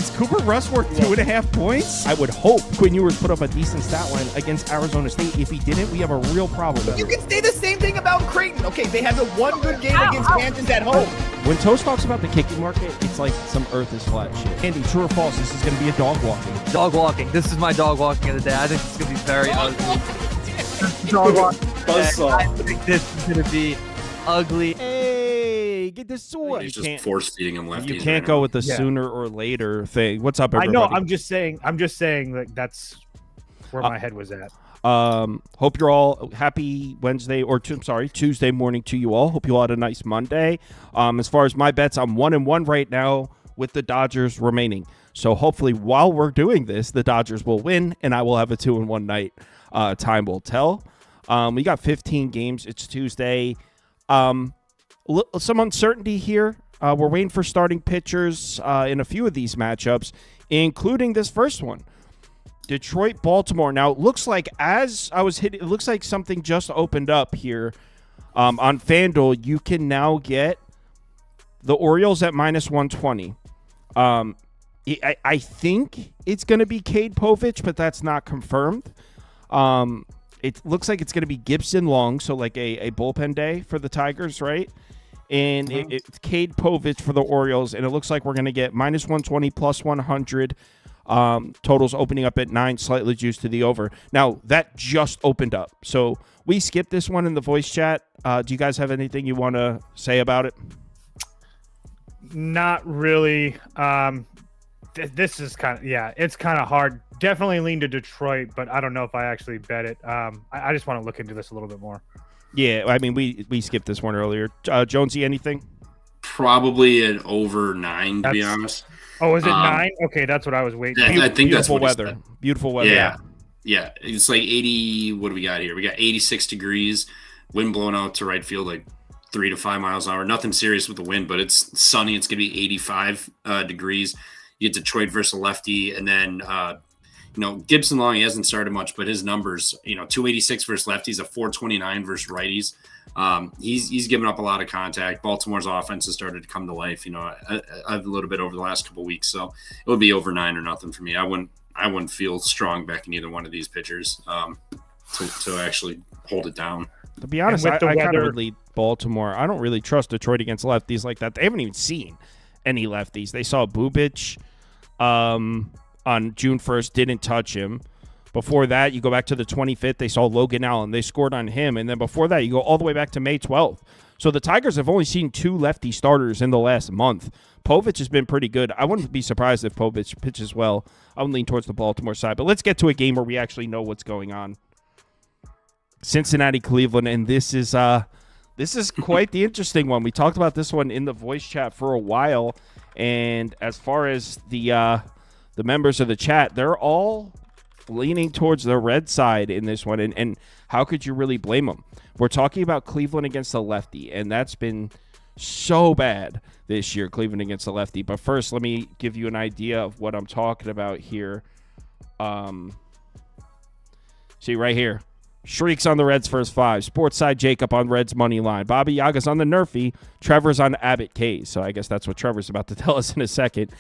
Is Cooper Rush worth 2.5 points? I would hope Quinn Ewers put up a decent stat line against Arizona State. If he didn't, we have a real problem. You can say the same thing about Creighton. Okay, they had the one good game against Kansas at home. When Toast talks about the kicking market, it's like some earth is flat shit. Andy, true or false, this is going to be a dog walking. Dog walking. This is my dog walking of the day. I think it's going to be very ugly. Dog walking. I think this is going to be ugly. Hey, get this sword. He's just force feeding him lefties. You can't go with the sooner or later thing. What's up, everybody? I know. I'm just saying that that's where my head was at. Hope you're all happy Wednesday or Tuesday morning to you all. Hope you all had a nice Monday. As far as my bets, I'm 1-1 right now with the Dodgers remaining. So hopefully while we're doing this, the Dodgers will win and I will have a 2-1 night. Time will tell. We got 15 games. It's Tuesday. Some uncertainty here. We're waiting for starting pitchers in a few of these matchups, including this first one. Detroit, Baltimore. Now, it looks like as I was hitting, it looks like something just opened up here on FanDuel. You can now get the Orioles at -120. I think it's going to be Cade Povich, but that's not confirmed. It looks like it's going to be Gibson Long, so like a bullpen day for the Tigers, right? And it's Cade Povich for the Orioles, and it looks like we're going to get -120 +100. Totals opening up at 9, slightly juiced to the over. Now, that just opened up. So we skipped this one in the voice chat. Do you guys have anything you want to say about it? Not really. This is it's kind of hard. Definitely lean to Detroit, but I don't know if I actually bet it. I just want to look into this a little bit more. Yeah, I mean, we skipped this one earlier. Jonesy, anything? Probably an over 9, to be honest. Oh, is it 9? Okay, that's what I was waiting. I think that's what weather. Beautiful weather. Yeah. It's like 80. What do we got here? We got 86 degrees, wind blowing out to right field like 3 to 5 miles an hour. Nothing serious with the wind, but it's sunny. It's gonna be 85 degrees. You get Detroit versus a lefty, and then Gibson Long, he hasn't started much, but his numbers, 286 versus lefties, a 429 versus righties. He's given up a lot of contact. Baltimore's offense has started to come to life, a little bit over the last couple of weeks. So it would be over 9 or nothing for me. I wouldn't feel strong backing either one of these pitchers to actually hold it down. To be honest, I kind of would lead Baltimore. I don't really trust Detroit against lefties like that. They haven't even seen any lefties. They saw Bubic on June 1st, didn't touch him. Before that, you go back to the 25th, they saw Logan Allen. They scored on him. And then before that, you go all the way back to May 12th. So the Tigers have only seen 2 lefty starters in the last month. Povich has been pretty good. I wouldn't be surprised if Povich pitches well. I would lean towards the Baltimore side. But let's get to a game where we actually know what's going on. Cincinnati, Cleveland, and this is quite the interesting one. We talked about this one in the voice chat for a while. And as far as the members of the chat, they're all leaning towards the red side in this one, and how could you really blame them? We're talking about Cleveland against the lefty, and that's been so bad this year, Cleveland against the lefty. But first, let me give you an idea of what I'm talking about here. See right here. Shrieks on the Reds first 5. Sportside Jacob on Reds money line. Bobby Yaga's on the Nerfy. Trevor's on Abbott K's. So I guess that's what Trevor's about to tell us in a second.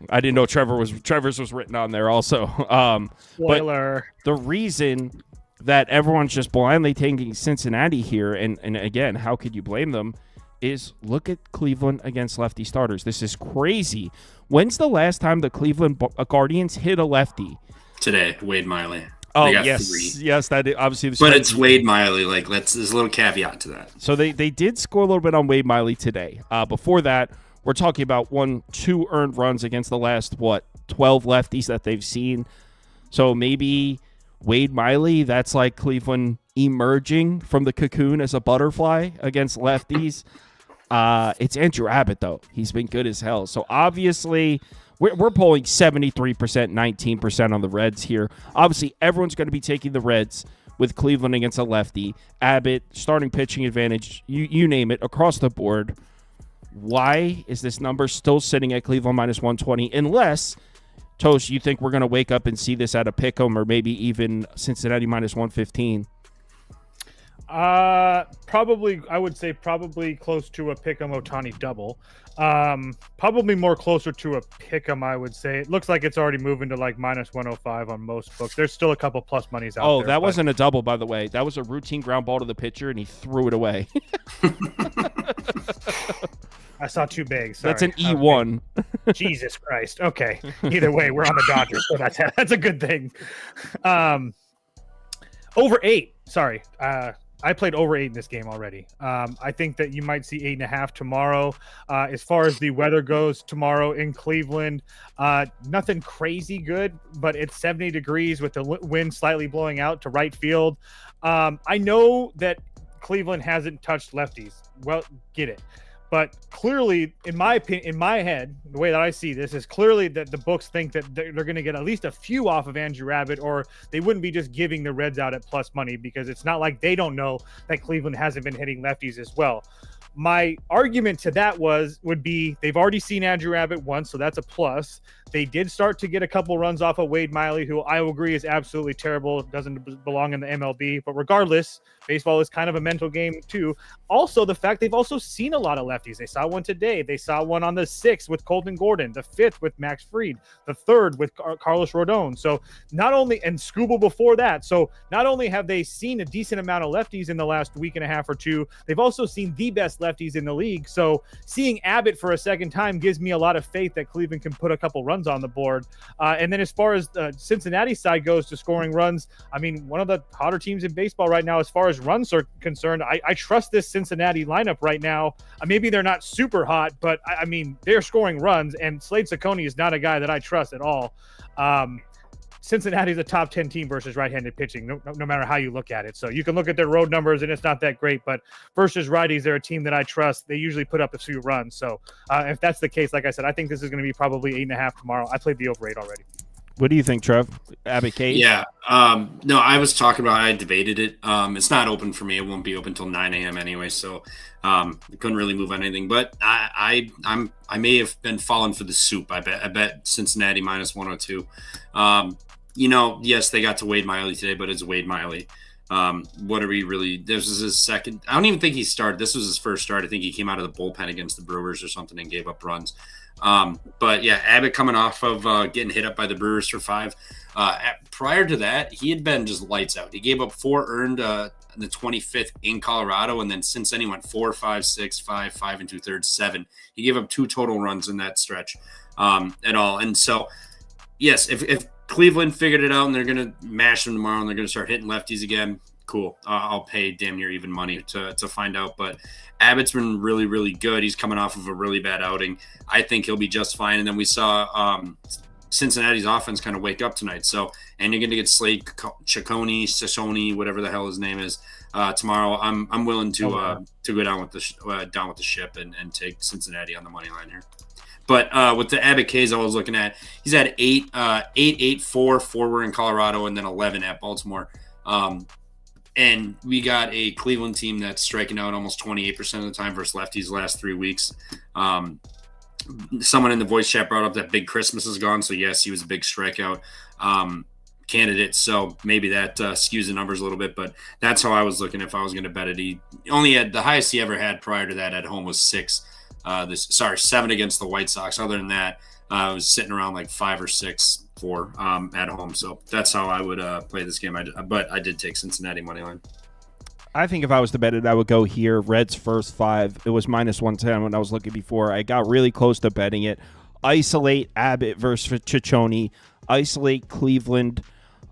I didn't know Trevor's was written on there also. Spoiler. But the reason that everyone's just blindly taking Cincinnati here, and again, how could you blame them, is look at Cleveland against lefty starters. This is crazy. When's the last time the Cleveland Guardians hit a lefty? Today, Wade Miley. Oh, yes. 3. Yes, that is obviously. But it's Wade Miley. There's a little caveat to that. So they did score a little bit on Wade Miley today. Before that, we're talking about 2 earned runs against the last, 12 lefties that they've seen. So maybe Wade Miley, that's like Cleveland emerging from the cocoon as a butterfly against lefties. It's Andrew Abbott, though. He's been good as hell. So obviously, we're pulling 73%, 19% on the Reds here. Obviously, everyone's going to be taking the Reds with Cleveland against a lefty. Abbott, starting pitching advantage, you name it, across the board. Why is this number still sitting at Cleveland -120? Unless, Toast, you think we're going to wake up and see this at a pick'em or maybe even Cincinnati -115? Probably, I would say probably close to a Pick'em Otani double. Probably more closer to a Pick'em, I would say. It looks like it's already moving to like minus 105 on most books. There's still a couple plus monies out there. Oh, that wasn't a double, by the way. That was a routine ground ball to the pitcher, and he threw it away. I saw too big. Sorry. That's an E1. Okay. Jesus Christ. Okay. Either way, we're on the Dodgers, so that's a good thing. Over 8. Sorry. I played over 8 in this game already. I think that you might see 8.5 tomorrow. As far as the weather goes tomorrow in Cleveland, nothing crazy good, but it's 70 degrees with the wind slightly blowing out to right field. I know that Cleveland hasn't touched lefties. Well, get it. But clearly, in my opinion, in my head, the way that I see this is clearly that the books think that they're going to get at least a few off of Andrew Abbott, or they wouldn't be just giving the Reds out at plus money, because it's not like they don't know that Cleveland hasn't been hitting lefties as well. My argument to that would be they've already seen Andrew Abbott once, so that's a plus. They did start to get a couple runs off of Wade Miley, who I will agree is absolutely terrible, doesn't belong in the MLB. But regardless, baseball is kind of a mental game too. Also, the fact they've also seen a lot of lefties. They saw one today. They saw one on the 6th with Colton Gordon, the 5th with Max Fried, the 3rd with Carlos Rodon. So not only, and Scooble before that. So not only have they seen a decent amount of lefties in the last week and a half or two, they've also seen the best lefties in the league. So seeing Abbott for a second time gives me a lot of faith that Cleveland can put a couple runs on the board. And then as far as the Cincinnati side goes to scoring runs, I mean, one of the hotter teams in baseball right now as far as runs are concerned. I trust this Cincinnati lineup right now. Maybe they're not super hot, but I mean, they're scoring runs, and Slade Ciccone is not a guy that I trust at all. Cincinnati's a top 10 team versus right-handed pitching, no matter how you look at it. So you can look at their road numbers, and it's not that great, but versus righties, they're a team that I trust. They usually put up a few runs. So if that's the case, like I said, I think this is going to be probably 8.5 tomorrow. I played the over 8 already. What do you think, Trev? Abbott Case? Yeah. No, I was talking about, I debated it. It's not open for me. It won't be open until 9 a.m. anyway, so I couldn't really move on anything. But I may have been falling for the soup. I bet Cincinnati minus 102. Yes, they got to Wade Miley today, but it's Wade Miley. What are we really? This is his second. I don't even think he started. This was his first start. I think he came out of the bullpen against the Brewers or something and gave up runs. But yeah, Abbott coming off of getting hit up by the Brewers for 5. Prior to that, he had been just lights out. He gave up 4 earned in the 25th in Colorado, and then since then he went 4, 5, 6, 5, 5 and 2/3, 7. He gave up 2 total runs in that stretch at all. And so, yes, if Cleveland figured it out and they're going to mash them tomorrow and they're going to start hitting lefties again, cool. I'll pay damn near even money to find out. But Abbott's been really, really good. He's coming off of a really bad outing. I think he'll be just fine. And then we saw Cincinnati's offense kind of wake up tonight. So, and you're going to get Slade Ciccone, whatever the hell his name is, tomorrow. I'm willing to go down with the ship and take Cincinnati on the money line here. But with the Abbott K's I was looking at, he's had 8, 4 were in Colorado, and then 11 at Baltimore. And we got a Cleveland team that's striking out almost 28% of the time versus lefties the last 3 weeks. Someone in the voice chat brought up that Big Christmas is gone. So, yes, he was a big strikeout candidate. So maybe that skews the numbers a little bit. But that's how I was looking if I was going to bet it. He only had the highest he ever had prior to that at home was 7 against the White Sox. Other than that, I was sitting around like 5 or 6 for at home. So that's how I would play this game. But I did take Cincinnati money line. I think if I was to bet it, I would go here. Reds first 5. It was minus 110 when I was looking before. I got really close to betting it. Isolate Abbott versus Ciccone. Isolate Cleveland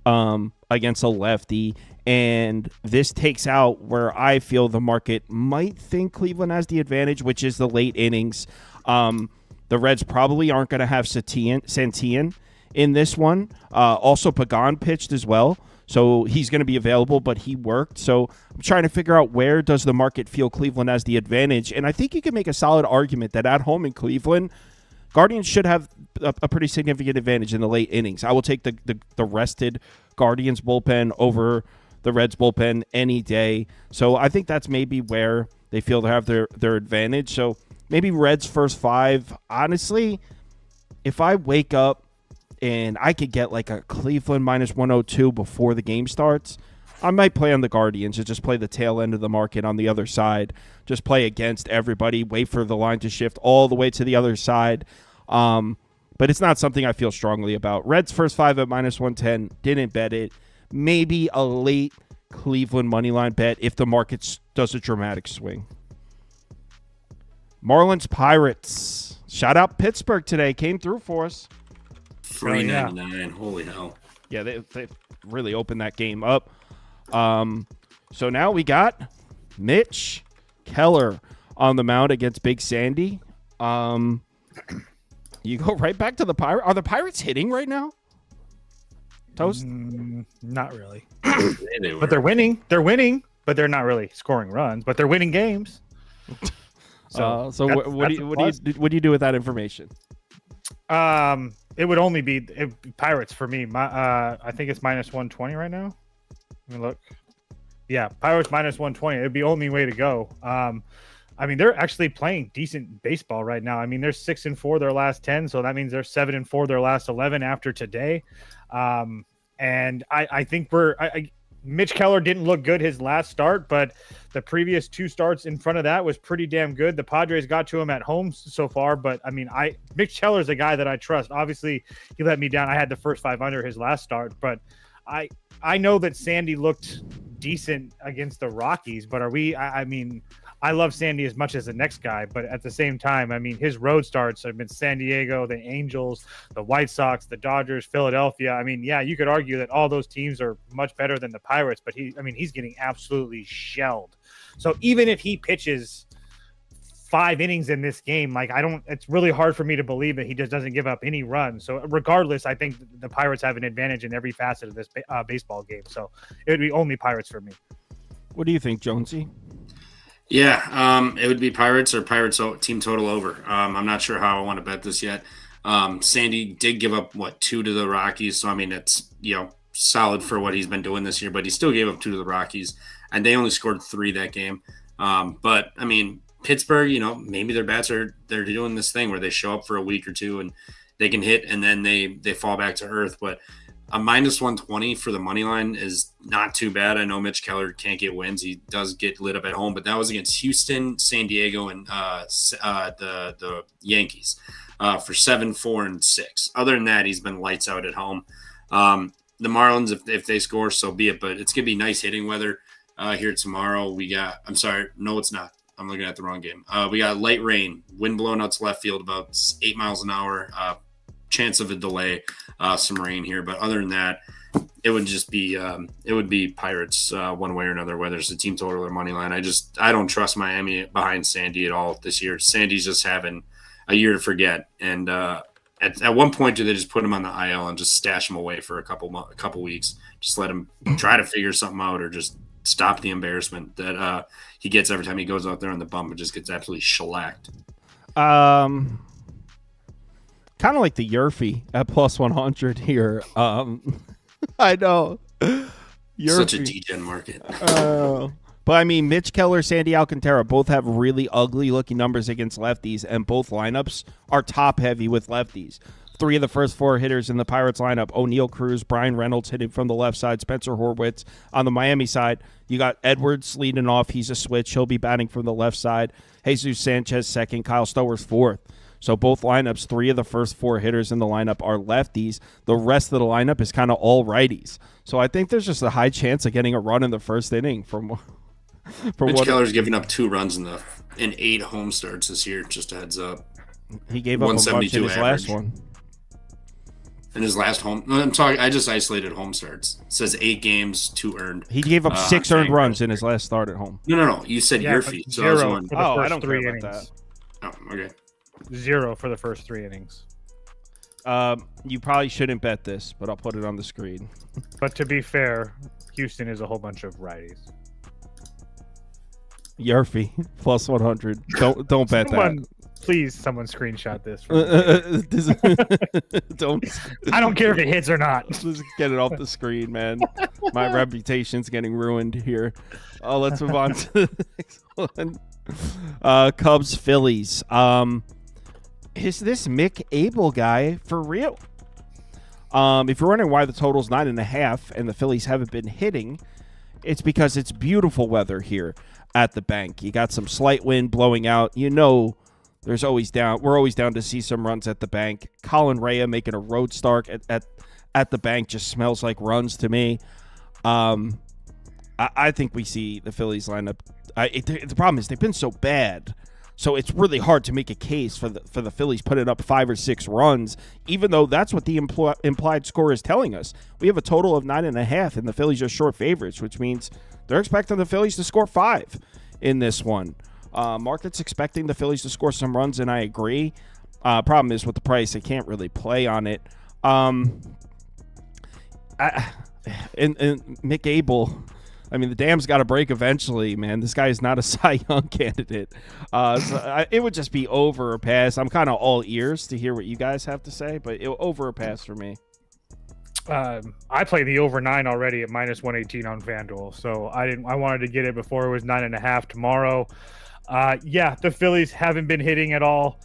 against a lefty. And this takes out where I feel the market might think Cleveland has the advantage, which is the late innings. The Reds probably aren't going to have Santillan in this one. Also, Pagan pitched as well, so he's going to be available, but he worked. So I'm trying to figure out where does the market feel Cleveland has the advantage. And I think you can make a solid argument that at home in Cleveland, Guardians should have a pretty significant advantage in the late innings. I will take the rested Guardians bullpen over the Reds bullpen any day. So I think that's maybe where they feel they have their advantage. So maybe Reds first 5. Honestly, if I wake up and I could get like a Cleveland minus 102 before the game starts, I might play on the Guardians and just play the tail end of the market on the other side. Just play against everybody, wait for the line to shift all the way to the other side. But it's not something I feel strongly about. Reds first 5 at -110. Didn't bet it. Maybe a late Cleveland money line bet if the market does a dramatic swing. Marlins Pirates. Shout out Pittsburgh today. Came through for us. $3.99. Holy hell. Yeah, they really opened that game up. So now we got Mitch Keller on the mound against Big Sandy. You go right back to the Pirates. Are the Pirates hitting right now? Toast? Not really. They But they're winning. They're winning, but they're not really scoring runs. But they're winning games. So what do you do with that information? It would only be Pirates for me. I think it's -120 right now. Let me look. Yeah, Pirates -120. It'd be only way to go. I mean, they're actually playing decent baseball right now. I mean, they're 6-4 their last 10, so that means they're 7-4 their last 11 after today. And I think Mitch Keller didn't look good his last start, but the previous 2 starts in front of that was pretty damn good. The Padres got to him at home so far, but I mean, Mitch Keller's a guy that I trust. Obviously, he let me down. I had the first 5 under his last start, but I know that Sandy looked decent against the Rockies, but I mean, I love Sandy as much as the next guy, but at the same time, I mean, his road starts have been San Diego, the Angels, the White Sox, the Dodgers, Philadelphia. I mean, yeah, you could argue that all those teams are much better than the Pirates, but he's getting absolutely shelled. So even if he pitches 5 innings in this game, it's really hard for me to believe that he just doesn't give up any runs. So regardless, I think the Pirates have an advantage in every facet of this baseball game. So it would be only Pirates for me. What do you think, Jonesy? Yeah, it would be Pirates or Pirates team total over. I'm not sure how I want to bet this yet. Sandy did give up 2 to the Rockies, so I mean it's solid for what he's been doing this year, but he still gave up 2 to the Rockies, and they only scored 3 that game. But I mean Pittsburgh, maybe their bats they're doing this thing where they show up for a week or 2 and they can hit and then they fall back to earth, but a -120 for the money line is not too bad. I know Mitch Keller can't get wins. He does get lit up at home, but that was against Houston, San Diego, and the Yankees for 7, 4, and 6. Other than that, he's been lights out at home. The Marlins, if they score, so be it. But it's going to be nice hitting weather here tomorrow. I'm sorry. No, it's not. I'm looking at the wrong game. We got light rain, wind blowing out to left field about 8 miles an hour. Chance of a delay, some rain here, but other than that, it would just be Pirates one way or another, whether it's a team total or money line. I don't trust Miami behind Sandy at all this year. Sandy's just having a year to forget, and at one point do they just put him on the IL and just stash him away for a couple weeks, just let him try to figure something out, or just stop the embarrassment that he gets every time he goes out there on the bump and just gets absolutely shellacked. Kind of like the Yerfy at +100 here. I know. Such a degen market. But I mean, Mitch Keller, Sandy Alcantara both have really ugly looking numbers against lefties, and both lineups are top heavy with lefties. 3 of the first 4 hitters in the Pirates lineup: O'Neal Cruz, Brian Reynolds hitting from the left side, Spencer Horwitz on the Miami side. You got Edwards leading off. He's a switch. He'll be batting from the left side. Jesus Sanchez second, Kyle Stowers fourth. So both lineups, 3 of the first 4 hitters in the lineup are lefties. The rest of the lineup is kind of all righties. So I think there's just a high chance of getting a run in the first inning from Mitch Keller's giving up 2 runs in 8 home starts this year. Just a heads up. He gave up a bunch in his last one. In his last home, I'm talking. I just isolated home starts. It says 8 games, 2 earned. He gave up 6 earned runs in his last start at home. No. You said Yerfy. So 0 I was for the first I don't 3 care innings. about that. Oh, okay. 0 for the first 3 innings. You probably shouldn't bet this, but I'll put it on the screen. But to be fair, Houston is a whole bunch of righties. Yerfy +100. Don't bet that. Please, someone screenshot this. Don't. I don't care if it hits or not. Let's get it off the screen, man. My reputation's getting ruined here. Let's move on to the next one. Cubs, Phillies. Is this Mick Abel guy for real? If you're wondering why the total's 9.5 and the Phillies haven't been hitting, It's because it's beautiful weather here at the bank. You got some slight wind blowing out. You know, we're always down to see some runs at the bank. Colin Rea making a road start at the bank just smells like runs to me. I think we see the Phillies lineup. The problem is they've been so bad, so it's really hard to make a case for the Phillies putting up 5 or 6 runs, even though that's what the implied score is telling us. We have a total of 9.5, and the Phillies are short favorites, which means they're expecting the Phillies to score 5 in this one. Market's expecting the Phillies to score some runs, and I agree. Problem is with the price, I can't really play on it. And Mick Abel, I mean, the dam's got to break eventually, man. This guy is not a Cy Young candidate. It would just be over or pass. I'm kind of all ears to hear what you guys have to say, but over or pass for me. I played the over 9 already at -118 on FanDuel, so I wanted to get it before it was 9.5 tomorrow. Yeah, the Phillies haven't been hitting at all.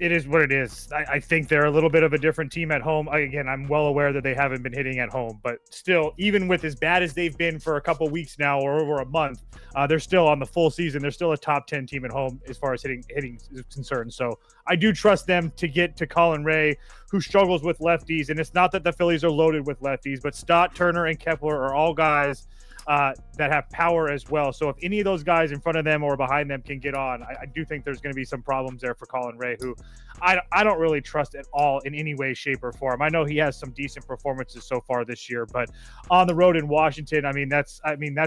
It is what it is. I think they're a little bit of a different team at home. Again, I'm well aware that they haven't been hitting at home, but still, even with as bad as they've been for a couple weeks now or over a month, they're still on the full season. They're still a top 10 team at home as far as hitting is concerned. So I do trust them to get to Colin Rea, who struggles with lefties. And it's not that the Phillies are loaded with lefties, but Stott, Turner, and Kepler are all guys that have power as well. So if any of those guys in front of them or behind them can get on, I do think there's going to be some problems there for Colin Rea, who I don't really trust at all in any way, shape, or form. I know he has some decent performances so far this year, but on the road in Washington, that's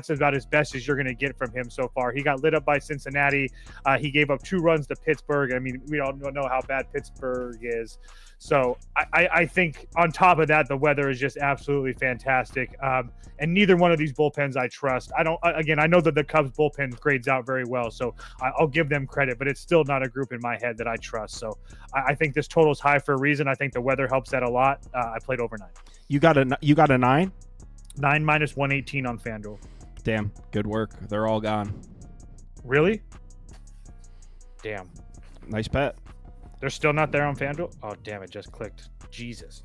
about as best as you're going to get from him so far. He got lit up by Cincinnati. He gave up 2 runs to Pittsburgh. I mean, we all know how bad Pittsburgh is. So I think on top of that, the weather is just absolutely fantastic. And neither one of these bullpens I trust. I know that the Cubs bullpen grades out very well, so I'll give them credit, but it's still not a group in my head that I trust. So I think this total is high for a reason. I think the weather helps that a lot. I played over 9. You got a 9? 9 -118 on FanDuel. Damn, good work. They're all gone. Really? Damn. Nice bet. They're still not there on FanDuel? Oh, damn, it just clicked. Jesus.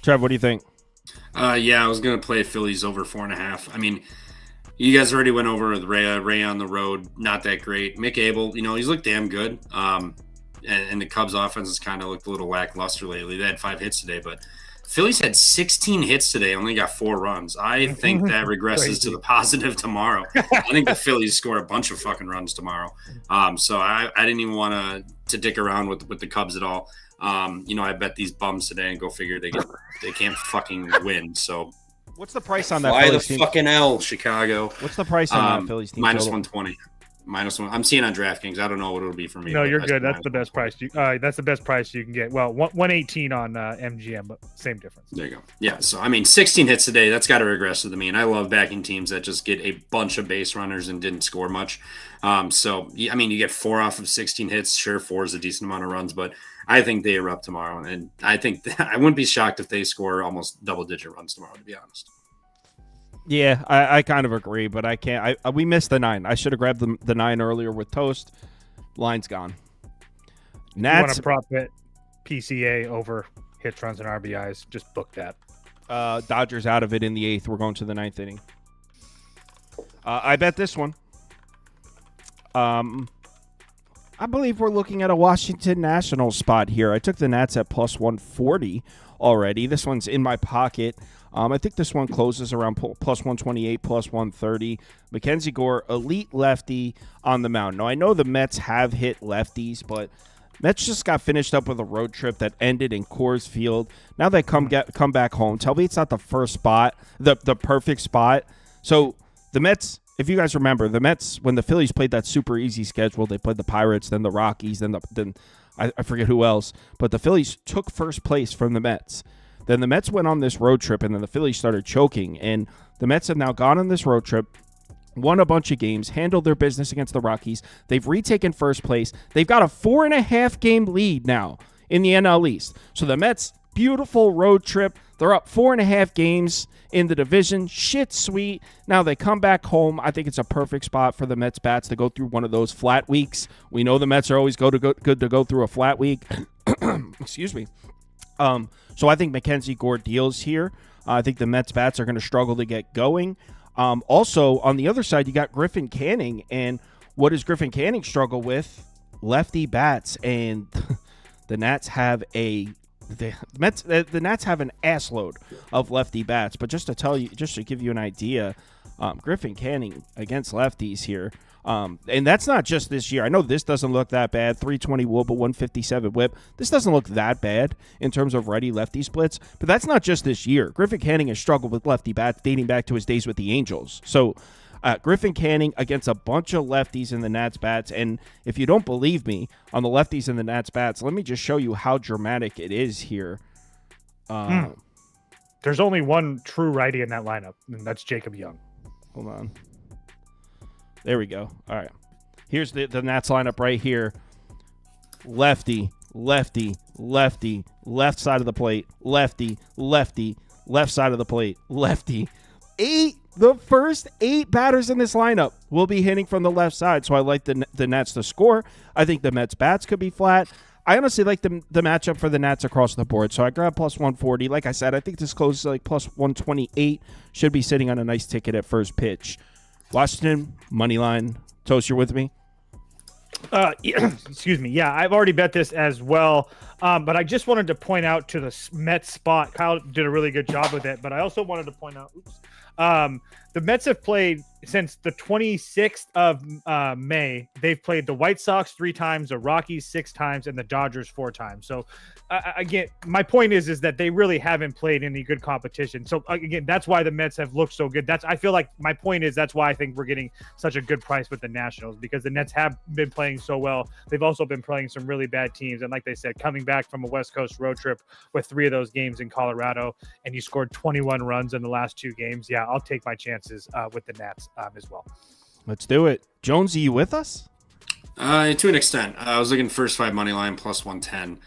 Trev, what do you think? Yeah, I was going to play Phillies over 4.5. I mean, you guys already went over with Ray on the road. Not that great. Mick Abel, he's looked damn good. And the Cubs offense has kind of looked a little lackluster lately. They had 5 hits today, but Phillies had 16 hits today, only got 4 runs. I think that regresses to the positive tomorrow. I think the Phillies score a bunch of fucking runs tomorrow. So I didn't even want to dick around with the Cubs at all. I bet these bums today, and go figure they can't fucking win. So what's the price on that? Fly Phillies the team? fucking L, Chicago. What's the price on that Phillies team? -120. -1. I'm seeing on DraftKings. I don't know what it'll be for me. No, you're good. That's the best price. That's the best price you can get. Well, 118 on MGM, but same difference. There you go. Yeah. So 16 hits today. That's got to regress to the mean. I love backing teams that just get a bunch of base runners and didn't score much. You get 4 off of 16 hits. Sure, 4 is a decent amount of runs, but I think they erupt tomorrow, and I think I wouldn't be shocked if they score almost double-digit runs tomorrow. To be honest. Yeah, I kind of agree, but I can't. We missed the 9. I should have grabbed the 9 earlier with Toast. Line's gone. Nats. You want to prop bet PCA over hits, runs, and RBIs? Just book that. Dodgers out of it in the 8th. We're going to the 9th inning. I bet this one. I believe we're looking at a Washington Nationals spot here. I took the Nats at +140 already. This one's in my pocket. I think this one closes around +128, +130. Mackenzie Gore, elite lefty on the mound. Now, I know the Mets have hit lefties, but Mets just got finished up with a road trip that ended in Coors Field. Now they come back home. Tell me it's not the first spot, the perfect spot. So the Mets, if you guys remember, the Mets, when the Phillies played that super easy schedule, they played the Pirates, then the Rockies, then I forget who else, but the Phillies took first place from the Mets. Then the Mets went on this road trip, and then the Phillies started choking. And the Mets have now gone on this road trip, won a bunch of games, handled their business against the Rockies. They've retaken first place. They've got a 4.5-game lead now in the NL East. So the Mets, beautiful road trip. They're up 4.5 games in the division. Shit sweet. Now they come back home. I think it's a perfect spot for the Mets bats to go through one of those flat weeks. We know the Mets are always good to go through a flat week. Excuse me. So I think Mackenzie Gore deals here. I think the Mets bats are going to struggle to get going. Also, on the other side, you got Griffin Canning. And what does Griffin Canning struggle with? Lefty bats. And the Nats have the Nats have an assload of lefty bats. But just to give you an idea, Griffin Canning against lefties here. And that's not just this year. I know this doesn't look that bad. 320 WOBA, 157 WHIP. This doesn't look that bad in terms of righty-lefty splits. But that's not just this year. Griffin Canning has struggled with lefty bats dating back to his days with the Angels. So Griffin Canning against a bunch of lefties in the Nats bats. And if you don't believe me on the lefties in the Nats bats, let me just show you how dramatic it is here. There's only one true righty in that lineup, and that's Jacob Young. Hold on. There we go. All right. Here's the Nats lineup right here. Lefty, lefty, lefty, left side of the plate, lefty, lefty, left side of the plate, lefty. The first 8 batters in this lineup will be hitting from the left side, so I like the Nats to score. I think the Mets bats could be flat. I honestly like the matchup for the Nats across the board, so I grab plus 140. Like I said, I think this closes like plus 128. Should be sitting on a nice ticket at first pitch. Washington, money line. Toast, you're with me? Excuse me. Yeah, I've already bet this as well. But I just wanted to point out to the Mets spot. Kyle did a really good job with it. But I also wanted to point out, the Mets have played since the 26th of May. They've played the White Sox 3 times, the Rockies 6 times, and the Dodgers 4 times. So again, my point is that they really haven't played any good competition. So again, that's why the Mets have looked so good. I feel like my point is that's why I think we're getting such a good price with the Nationals, because the Nets have been playing so well. They've also been playing some really bad teams. And like they said, coming back from a West Coast road trip with 3 of those games in Colorado, and you scored 21 runs in the last 2 games. Yeah, I'll take my chances with the Nats as well. Let's do it. Jones, are you with us? To an extent. I was looking first 5 money line plus 110.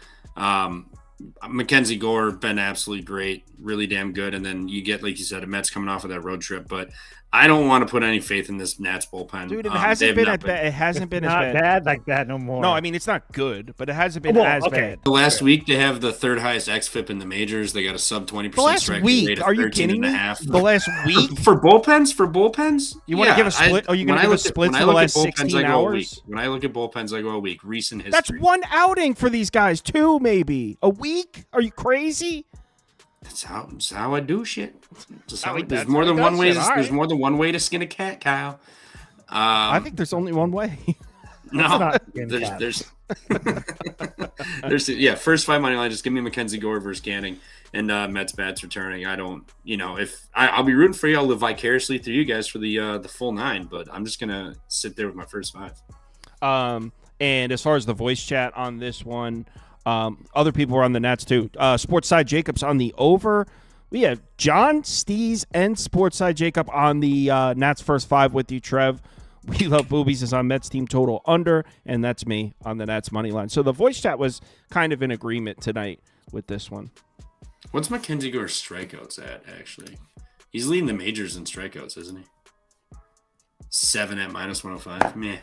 Mackenzie Gore been absolutely great, really damn good. And then you get, like you said, a Mets coming off of that road trip. But I don't want to put any faith in this Nats bullpen. Dude, it hasn't been as bad. It hasn't been as bad like that no more. No, I mean, it's not good, but it hasn't been as bad. The last week, they have the 3rd highest xFIP in the majors. They got a sub 20% strike rate. Are you kidding me? The last week? For bullpens? You want to give a split? Are you going to give a split for the last 16 hours? When I look at bullpens, I go a week. Recent history. That's 1 outing for these guys, 2 maybe. A week? Are you crazy? That's how I do shit. There's more than one way. There's more than one way to skin a cat, Kyle. I think there's only one way. No, there's first 5 money line. Just give me Mackenzie Gore versus Canning and Mets bats returning. I don't, if I'll be rooting for you, I'll live vicariously through you guys for the full 9. But I'm just gonna sit there with my first 5. And as far as the voice chat on this one. Other people were on the Nats too. Sportside Jacobs on the over. We have John, Steez, and Sportside Jacob on the Nats first 5 with you, Trev. We Love Boobies is on Mets team total under, and that's me on the Nats money line. So the voice chat was kind of in agreement tonight with this one. What's Mackenzie Gore's strikeouts at, actually? He's leading the majors in strikeouts, isn't he? 7 at minus 105. Meh.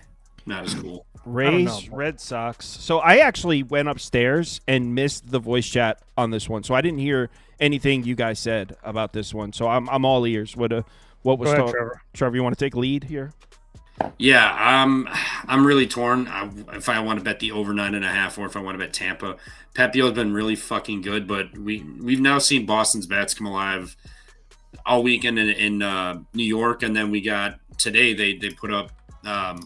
Not as cool. Rays, Red Sox. So I actually went upstairs and missed the voice chat on this one. So I didn't hear anything you guys said about this one. So I'm all ears. What was Trevor? Trevor, you want to take lead here? Yeah, I'm really torn. If I want to bet the over 9.5 or if I want to bet Tampa. Pepio's been really fucking good, but we've now seen Boston's bats come alive all weekend in New York, and then we got today they put up.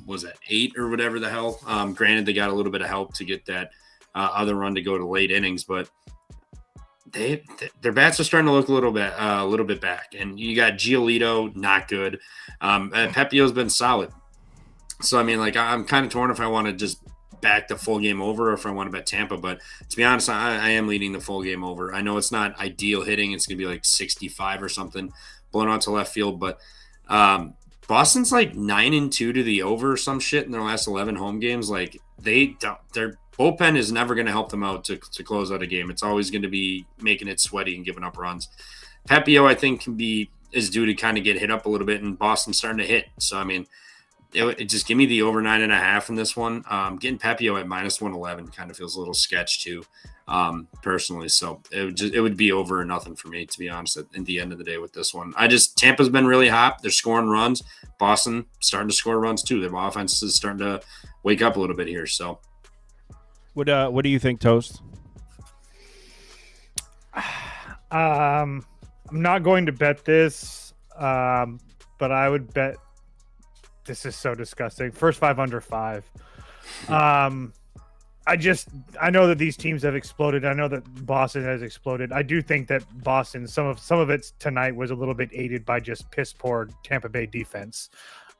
Was it 8 or whatever the hell? Granted, they got a little bit of help to get that other run to go to late innings, but their bats are starting to look a little bit back. And you got Giolito, not good. Pepio's been solid. So I mean, like I'm kind of torn if I want to just back the full game over or if I want to bet Tampa. But to be honest, I am leading the full game over. I know it's not ideal hitting; it's gonna be like 65 or something, blown out to left field, but. Boston's like 9-2 to the over or some shit in their last 11 home games. Like their bullpen is never going to help them out to close out a game. It's always going to be making it sweaty and giving up runs. Pepio, I think, is due to kind of get hit up a little bit, and Boston's starting to hit. So I mean, just give me the over 9.5 in this one. Getting Pepio at -111 kind of feels a little sketch too, personally. So it would be over or nothing for me, to be honest. At the end of the day with this one, Tampa's been really hot. They're scoring runs. Boston starting to score runs too. Their offense is starting to wake up a little bit here. So, what do you think, Toast? I'm not going to bet this, but I would bet. This is so disgusting. First 5 under 5. I know that these teams have exploded. I know that Boston has exploded. I do think that Boston, some of it tonight was a little bit aided by just piss poor Tampa Bay defense.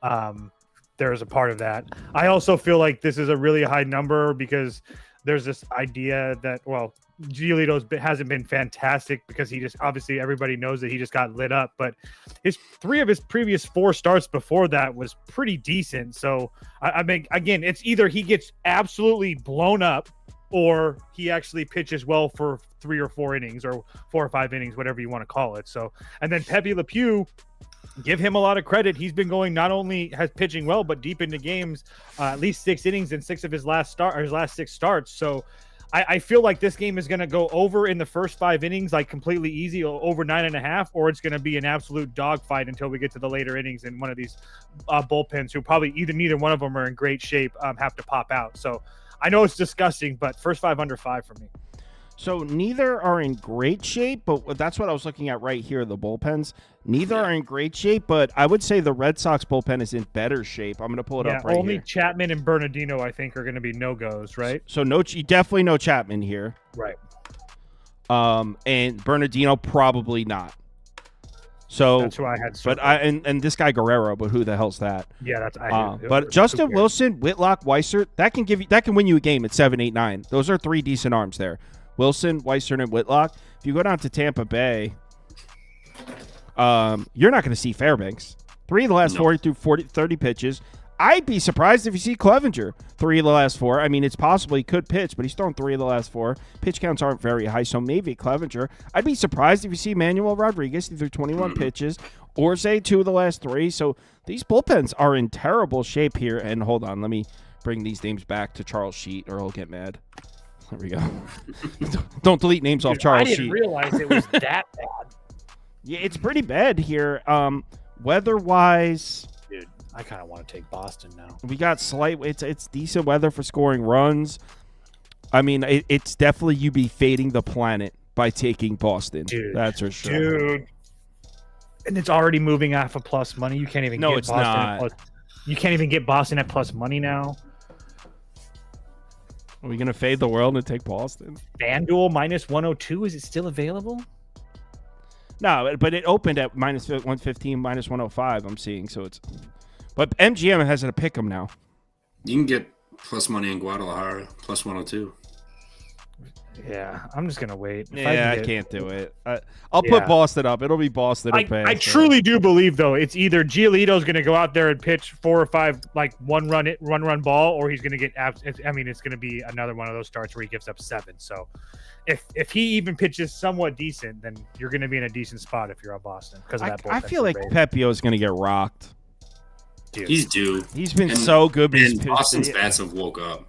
There is a part of that. I also feel like this is a really high number because there's this idea that, well, Giolito's hasn't been fantastic because he just, obviously everybody knows that he just got lit up, but 3 of his previous 4 starts before that was pretty decent. So I mean, again, it's either he gets absolutely blown up or he actually pitches well for 3 or 4 innings or 4 or 5 innings, whatever you want to call it. So, and then Pepe Le Pew, give him a lot of credit. He's been going, not only has pitching well, but deep into games, at least 6 innings in 6 of his last 6 starts. So I feel like this game is going to go over in the first 5 innings, like completely easy, over 9.5, or it's going to be an absolute dogfight until we get to the later innings and one of these bullpens who probably neither one of them are in great shape, have to pop out. So I know it's disgusting, but first 5 under 5 for me. So neither are in great shape, but that's what I was looking at right here, the bullpens. Neither are in great shape, but I would say the Red Sox bullpen is in better shape. I'm going to pull it up right only here. Chapman and Bernardino, I think, are going to be no-goes, right? So definitely no Chapman here. Right. And Bernardino probably not. So that's who I had. But and this guy Guerrero, but who the hell's that? Yeah, but Justin Wilson, Whitlock, Weissert, that can win you a game at 7, 8, 9. Those are 3 decent arms there. Wilson, Weissert, and Whitlock. If you go down to Tampa Bay, you're not going to see Fairbanks. 3 of the last 30 pitches. I'd be surprised if you see Clevenger 3 of the last 4. I mean, it's possible he could pitch, but he's thrown 3 of the last 4. Pitch counts aren't very high, so maybe Clevenger. I'd be surprised if you see Manuel Rodriguez. He threw 21 pitches. Orze, 2 of the last 3. So these bullpens are in terrible shape here. And hold on, let me bring these names back to Charles Sheet, or he'll get mad. There we go. Don't delete names off Charles Sheet. I didn't realize it was that bad. Yeah, it's pretty bad here. Weather-wise, Dude, I kind of want to take Boston now. we got it's decent weather for scoring runs. I mean, it's definitely you be fading the planet by taking Boston. Dude, that's for sure. Dude. And it's already moving off of plus money. You can't even get it's Boston not. You can't even get Boston at plus money now. Are we going to fade the world and take Boston? FanDuel -102. Is it still available? No, but it opened at -115, -105, I'm seeing. So it's. But MGM has to pick them now. You can get plus money in Guadalajara, plus 102. Yeah, I'm just going to wait. I can't do it. I'll put Boston up. It'll be Boston. I truly do believe, though, it's either Giolito's going to go out there and pitch 4 or 5, like, one-run ball, or he's going to get I mean, it's going to be another one of those starts where he gives up 7. So if he even pitches somewhat decent, then you're going to be in a decent spot if you're on Boston because of that bullpen. I feel like Pepio is going to get rocked. Dude. He's due. He's been so good. And Boston's bats have woke up.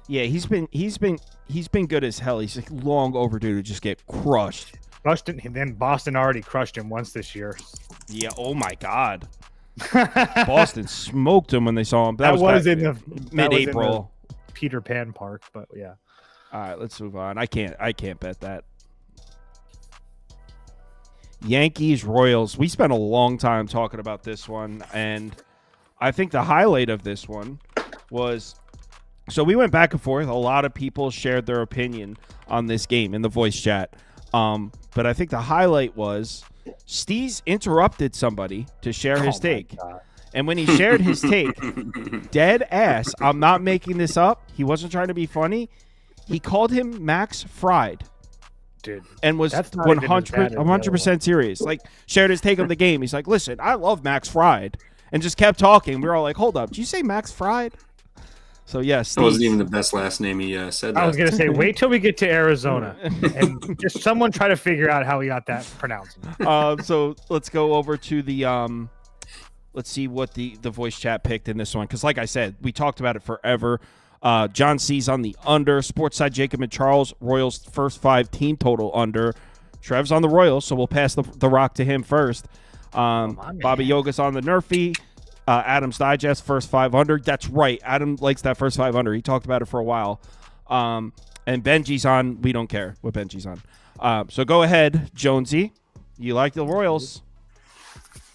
Yeah, he's been good as hell. He's long overdue to just get crushed. And then Boston already crushed him once this year. Yeah. Oh my God. Boston smoked him when they saw him. That was in the mid-April. Peter Pan Park, but yeah. All right, let's move on. I can't bet that. Yankees, Royals. We spent a long time talking about this one, and I think the highlight of this one was. So we went back and forth. A lot of people shared their opinion on this game in the voice chat. But I think the highlight was Steez interrupted somebody to share his take. And when he shared his take, dead ass, I'm not making this up. He wasn't trying to be funny. He called him Max Fried. Dude, and was 100% serious. Like, shared his take of the game. He's like, listen, I love Max Fried. And just kept talking. We were all like, hold up. Did you say Max Fried? So, yes. That wasn't even the best last name he said. I was going to say, wait till we get to Arizona. And just someone try to figure out how he got that pronounced. So, let's go over to the Let's see what the voice chat picked in this one. Because like I said, we talked about it forever. John C's on the under. Sportside Jacob and Charles, Royals first 5 team total under. Trev's on the Royals, so we'll pass the rock to him first. Bobby Yoga's on the Nerfy. Adam's Digest, first 5 under. That's right. Adam likes that first 5 under. He talked about it for a while. And Benji's on. We don't care what Benji's on. So go ahead, Jonesy. You like the Royals?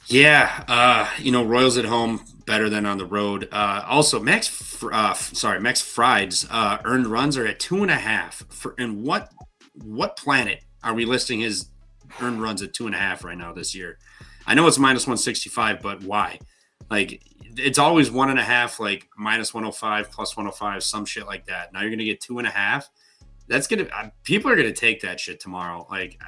Yeah. Royals at home better than on the road. Also, Max Fried's earned runs are at 2.5. And what planet are we listing his earned runs at 2.5 right now this year? I know it's minus 165, but why? Like, it's always 1.5, like minus 105, plus 105, some shit like that. Now you're gonna get 2.5. That's people are gonna take that shit tomorrow. Like,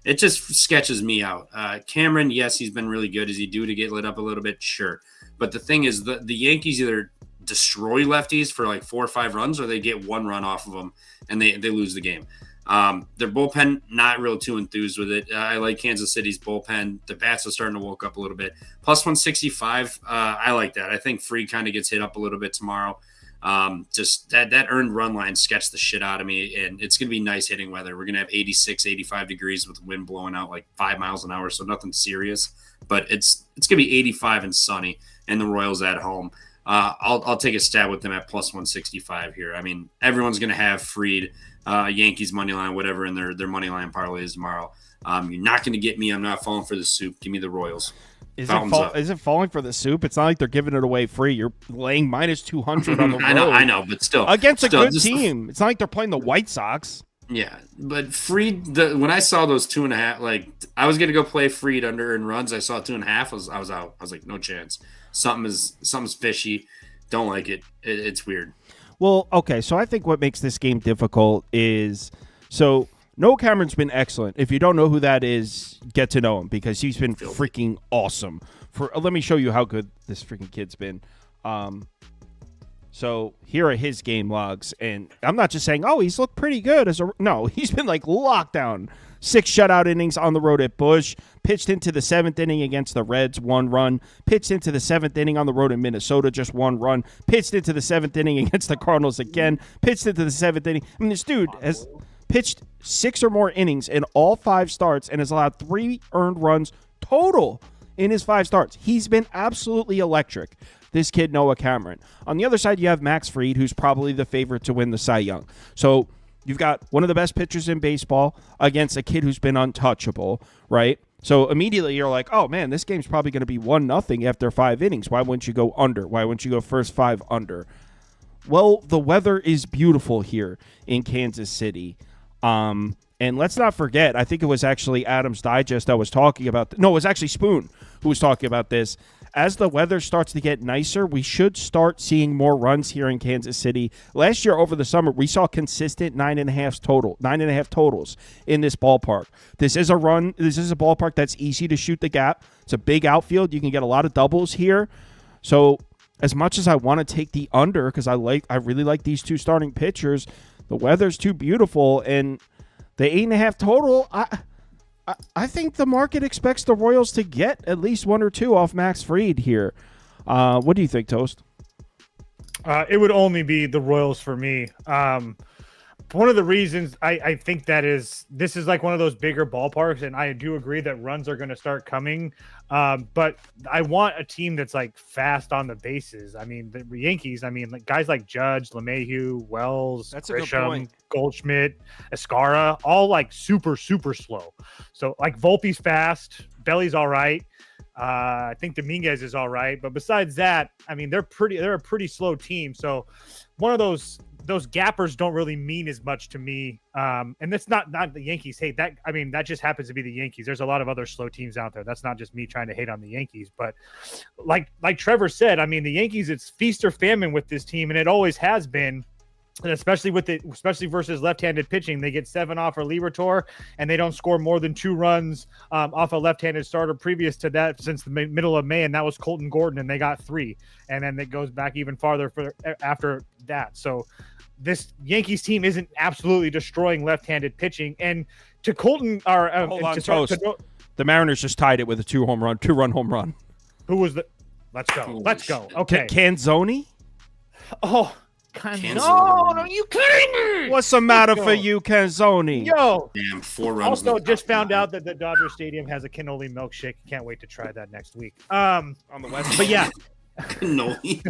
it just sketches me out. Cameron, yes, he's been really good. Is he due to get lit up a little bit? Sure. But the thing is, the Yankees either destroy lefties for like 4 or 5 runs, or they get 1 run off of them and they lose the game. Their bullpen, not real too enthused with it. I like Kansas City's bullpen. The bats are starting to woke up a little bit. Plus 165, I like that. I think Fried kind of gets hit up a little bit tomorrow. Just that earned run line sketched the shit out of me, and it's going to be nice hitting weather. We're going to have 86, 85 degrees with wind blowing out like 5 miles an hour, so nothing serious. But it's going to be 85 and sunny, and the Royals at home. I'll take a stab with them at plus 165 here. I mean, everyone's going to have Fried, Yankees money line, whatever, in their money line parlays tomorrow. You're not going to get me. I'm not falling for the soup. Give me the Royals. Is it falling for the soup? It's not like they're giving it away free. You're laying minus 200 on the road. I know, but still. Against a good team. It's not like they're playing the White Sox. Yeah, but Fried, when I saw those 2.5, like, I was going to go play Fried under in runs. I saw 2.5. I was out. I was like, no chance. Something's fishy. Don't like it. It's weird. Well, okay, so I think what makes this game difficult is Noah Cameron's been excellent. If you don't know who that is, get to know him because he's been freaking awesome. Let me show you how good this freaking kid's been. So here are his game logs, and I'm not just saying, he's looked pretty good. No, he's been like locked down. 6 shutout innings on the road at Busch. Pitched into the 7th inning against the Reds, 1 run. Pitched into the 7th inning on the road in Minnesota, just 1 run. Pitched into the 7th inning against the Cardinals again. Pitched into the 7th inning. I mean, this dude has pitched 6 or more innings in all 5 starts and has allowed 3 earned runs total in his 5 starts. He's been absolutely electric, this kid Noah Cameron. On the other side, you have Max Fried, who's probably the favorite to win the Cy Young. So you've got one of the best pitchers in baseball against a kid who's been untouchable, right? So immediately you're like, oh, man, this game's probably going to be 1-0 after 5 innings. Why wouldn't you go under? Why wouldn't you go first 5 under? Well, the weather is beautiful here in Kansas City. And let's not forget, I think it was actually Adam's Digest that was talking about no, it was actually Spoon who was talking about this. As the weather starts to get nicer, we should start seeing more runs here in Kansas City. Last year over the summer, we saw consistent 9.5 totals in this ballpark. This is a ballpark that's easy to shoot the gap. It's a big outfield. You can get a lot of doubles here. So as much as I want to take the under because I really like these 2 starting pitchers, the weather's too beautiful, and the 8.5 total, I think the market expects the Royals to get at least 1 or 2 off Max Fried here. What do you think, Toast? It would only be the Royals for me. One of the reasons I think this is like one of those bigger ballparks, and I do agree that runs are going to start coming. But I want a team that's like fast on the bases. I mean, the Yankees, like guys like Judge, LeMahieu, Wells, Grisham, Goldschmidt, Escara, all like super, super slow. So like Volpe's fast, Belly's all right. I think Dominguez is all right. But besides that, I mean, they're a pretty slow team. So one of those gappers don't really mean as much to me. And that's not the Yankees hate that. I mean, that just happens to be the Yankees. There's a lot of other slow teams out there. That's not just me trying to hate on the Yankees, but like Trevor said, I mean, the Yankees, it's feast or famine with this team. And it always has been. And especially versus left-handed pitching, they get 7 off a Liberatore, and they don't score more than 2 runs off a left-handed starter previous to that since the middle of May, and that was Colton Gordon, and they got 3, and then it goes back even farther after that. So this Yankees team isn't absolutely destroying left-handed pitching, and to Colton, hold on, Toast. The Mariners just tied it with a 2-run home run. Who was the? Let's go. Holy Let's go. shit. Okay. Canzoni? Oh, Canzoni. no, are you kidding me? What's the matter Let's for go. you, Canzoni? Yo. Damn, 4 runs. Also, in the just top found 9. out that the Dodger Stadium has a cannoli milkshake. Can't wait to try that next week. On the West. But yeah, Cannoli.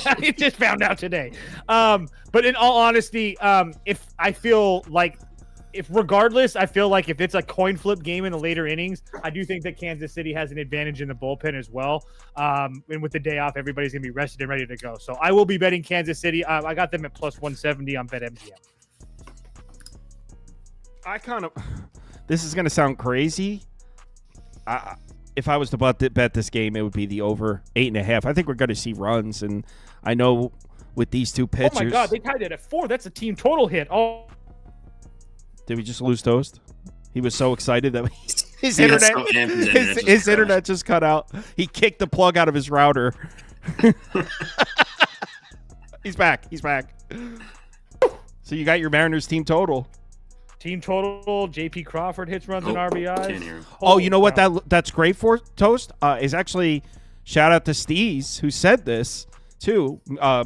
I just found out today. But in all honesty, if I feel like, regardless, I feel like if it's a coin flip game in the later innings, I do think that Kansas City has an advantage in the bullpen as well. And with the day off, everybody's gonna be rested and ready to go. So I will be betting Kansas City. I got them at plus 170 on BetMGM. This is going to sound crazy. If I was to bet this game, it would be the over 8.5. I think we're going to see runs, and I know with these two pitchers. Oh my God, they tied it at 4. That's a team total hit. Oh. Did we just lose Toast? He was so excited that his He got internet, so amped, his internet just cut out. He kicked the plug out of his router. He's back. So you got your Mariners team total. Team total. JP Crawford hits runs and Can't RBIs. hear him. Oh, you know what Wow. that's great for, Toast? Is actually shout out to Steez who said this too.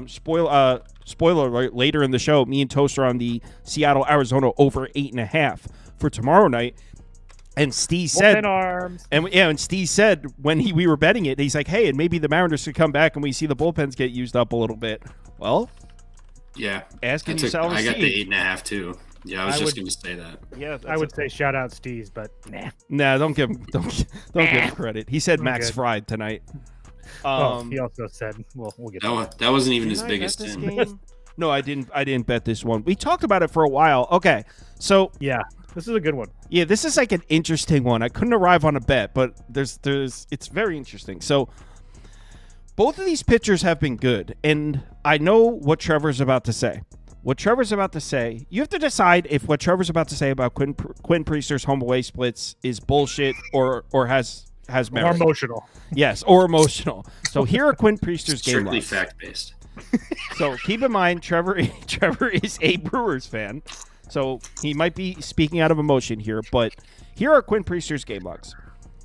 Spoiler alert, later in the show, me and Toast are on the Seattle Arizona over 8.5 for tomorrow night. And Steve said, Bullpen arms. and Steve said when we were betting it, he's like, hey, and maybe the Mariners could come back and we see the bullpens get used up a little bit. Well, Yeah. asking I yourself. got the 8.5 too. Yeah, I was just going to say that. Yeah, I would say shout out Steez, but nah. Nah, don't give him credit. He said I'm Max good. fried tonight. He also said, well, we'll get to that. That wasn't even his Did I bet biggest this sin. game? No, I didn't bet this one. We talked about it for a while. Okay, so Yeah, this is a good one. yeah, this is like an interesting one. I couldn't arrive on a bet, but it's very interesting. So both of these pitchers have been good, and I know what Trevor's about to say. What Trevor's about to say, you have to decide if what Trevor's about to say about Quinn Priester's home away splits is bullshit or has merit. Or emotional. Yes, or emotional. So here are Quinn Priester's game Strictly logs. fact-based. So keep in mind, Trevor is a Brewers fan, so he might be speaking out of emotion here. But here are Quinn Priester's game logs.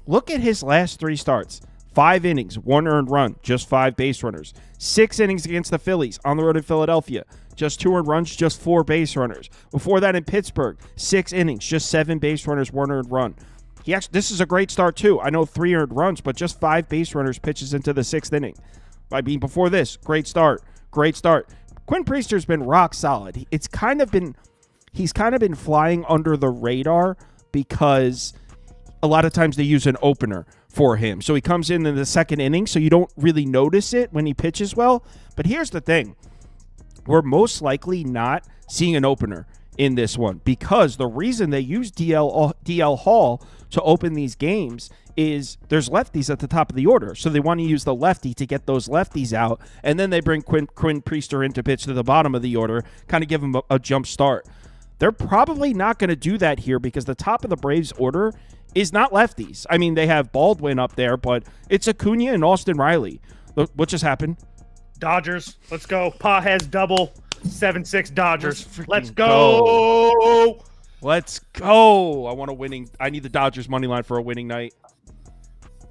Look at his last 3 starts: 5 innings, 1 earned run, just 5 base runners. 6 innings against the Phillies on the road in Philadelphia, just 2 earned runs, just 4 base runners. Before that in Pittsburgh, 6 innings, just 7 base runners, 1 earned run. This is a great start too. I know 3 earned runs, but just 5 base runners pitches into the 6th inning. I mean, before this, great start. Quinn Priester's been rock solid. He's kind of been flying under the radar because a lot of times they use an opener for him. So he comes in the 2nd inning, so you don't really notice it when he pitches well. But here's the thing. We're most likely not seeing an opener in this one because the reason they use DL Hall to open these games is there's lefties at the top of the order. So they want to use the lefty to get those lefties out, and then they bring Quinn Priester in to pitch to the bottom of the order, kind of give him a jump start. They're probably not going to do that here because the top of the Braves order is not lefties. I mean, they have Baldwin up there, but it's Acuna and Austin Riley. Look, what just happened? Dodgers, let's go. Pa has double. 7-6 Dodgers. Let's go. go. Let's go. I need the Dodgers money line for a winning night.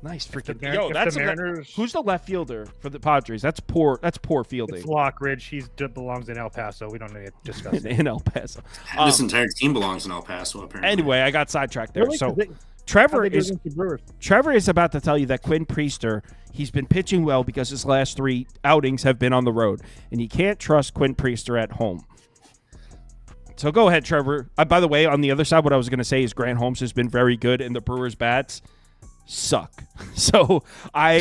Nice freaking. Yo, that's Mariners. who's the left fielder for the Padres? That's poor fielding. It's Lockridge. He belongs in El Paso. We don't need to discuss it. in El Paso. This entire team belongs in El Paso, apparently. Anyway, I got sidetracked there. Really? So 'Cause they- Trevor how'd they do is against the Brewers? Trevor is about to tell you that Quinn Priester, he's been pitching well because his last 3 outings have been on the road, and you can't trust Quinn Priester at home. So go ahead, Trevor. By the way, on the other side, what I was going to say is Grant Holmes has been very good, and the Brewers' bats suck. So I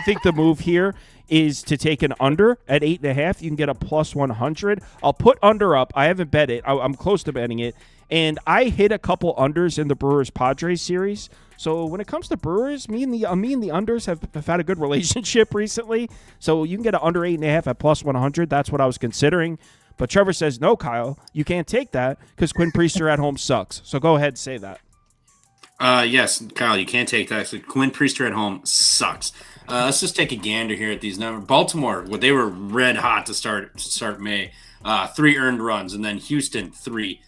think the move here is to take an under at 8.5. You can get a plus 100. I'll put under up. I haven't bet it. I'm close to betting it. And I hit a couple unders in the Brewers-Padres series. So when it comes to Brewers, me and the unders have had a good relationship recently. So you can get an under 8.5 at plus 100. That's what I was considering. But Trevor says, no, Kyle, you can't take that because Quinn Priester at home sucks. So go ahead and say that. Yes, Kyle, you can't take that. So Quinn Priester at home sucks. Let's just take a gander here at these numbers. Baltimore, they were red hot to start May. 3 earned runs, and then Houston 3.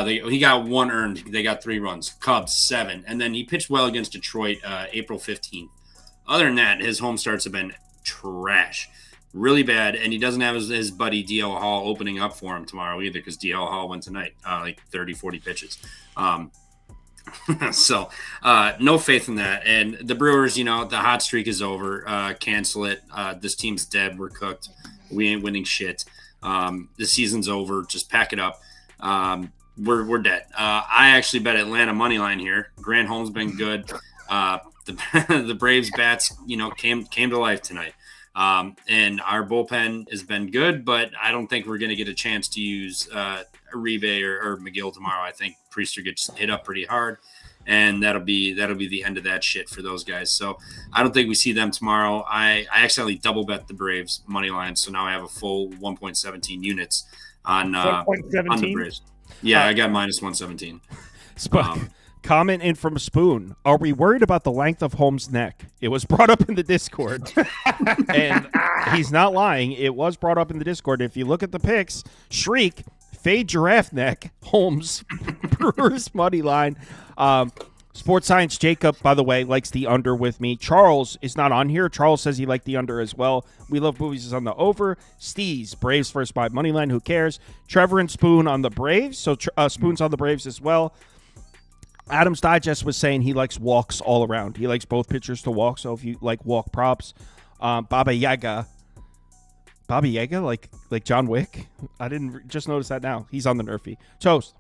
He got 1 earned. They got 3 runs. Cubs 7, and then he pitched well against Detroit April 15th. Other than that, his home starts have been trash, really bad, and he doesn't have his buddy DL Hall opening up for him tomorrow either, because DL Hall went tonight, like 30, 40 pitches. So no faith in that. And the Brewers, the hot streak is over. Cancel it. This team's dead. We're cooked. We ain't winning shit. The season's over. Just pack it up. We're dead. I actually bet Atlanta money line here. Grant Holmes been good. The Braves bats, came to life tonight. And our bullpen has been good, but I don't think we're going to get a chance to use Uribe or McGill tomorrow. I think Priester gets hit up pretty hard, and that'll be the end of that shit for those guys. So I don't think we see them tomorrow. I accidentally double bet the Braves money line, so now I have a full 1.17 units on the Braves. Yeah, I got minus 117. Comment in from Spoon. Are we worried about the length of Holmes' neck? It was brought up in the Discord. And he's not lying. It was brought up in the Discord. If you look at the pics, Shriek, fade giraffe neck, Holmes, Brewers money line. Sports Science Jacob, by the way, likes the under with me. Charles is not on here. Charles says he liked the under as well. We Love Movies is on the over. Steez, Braves first by money line. Who cares? Trevor and Spoon on the Braves. So Spoon's on the Braves as well. Adam's Digest was saying he likes walks all around. He likes both pitchers to walk. So if you like walk props, Baba Yaga, like John Wick. I didn't just notice that now. He's on the Nerfy. Toast.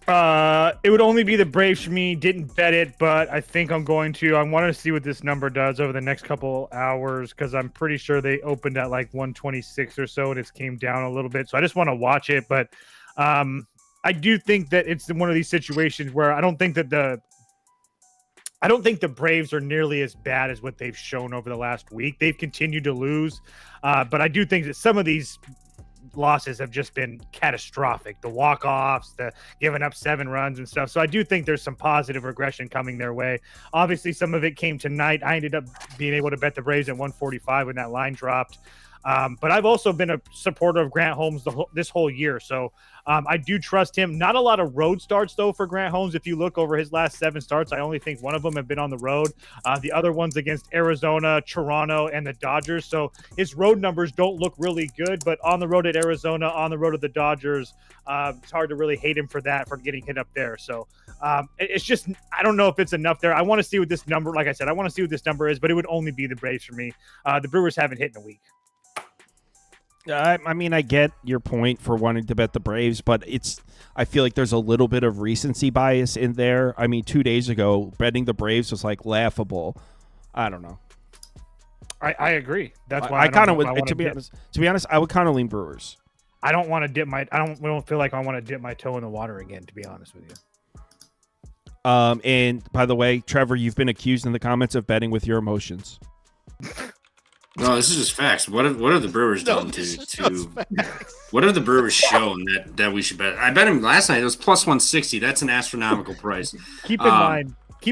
It would only be the Braves for me. Didn't bet it, but I think I'm going to. I want to see what this number does over the next couple hours, because I'm pretty sure they opened at like 126 or so, and it's came down a little bit. So I just want to watch it, but I do think that it's one of these situations where I don't think the Braves are nearly as bad as what they've shown over the last week. They've continued to lose, but I do think that some of these losses have just been catastrophic. The walk-offs, the giving up 7 runs and stuff. So I do think there's some positive regression coming their way. Obviously, some of it came tonight. I ended up being able to bet the Braves at 145 when that line dropped. But I've also been a supporter of Grant Holmes this whole year. So I do trust him. Not a lot of road starts, though, for Grant Holmes. If you look over his last 7 starts, I only think one of them have been on the road. The other one's against Arizona, Toronto, and the Dodgers. So his road numbers don't look really good. But on the road at Arizona, on the road at the Dodgers, it's hard to really hate him for that, for getting hit up there. So it's just, I don't know if it's enough there. I want to see what this number, like I said, I want to see what this number is, but it would only be the Braves for me. The Brewers haven't hit in a week. I mean, I get your point for wanting to bet the Braves, but I feel like there's a little bit of recency bias in there. I mean, 2 days ago, betting the Braves was like laughable. I don't know. I agree. That's why I kind of would. To be honest, I would kind of lean Brewers. I don't want to dip my. I don't feel like I want to dip my toe in the water again. To be honest with you. And by the way, Trevor, you've been accused in the comments of betting with your emotions. No, this is just facts. What have the Brewers done to what have the Brewers shown that we should bet? I bet him last night. It was plus 160. That's an astronomical price. Keep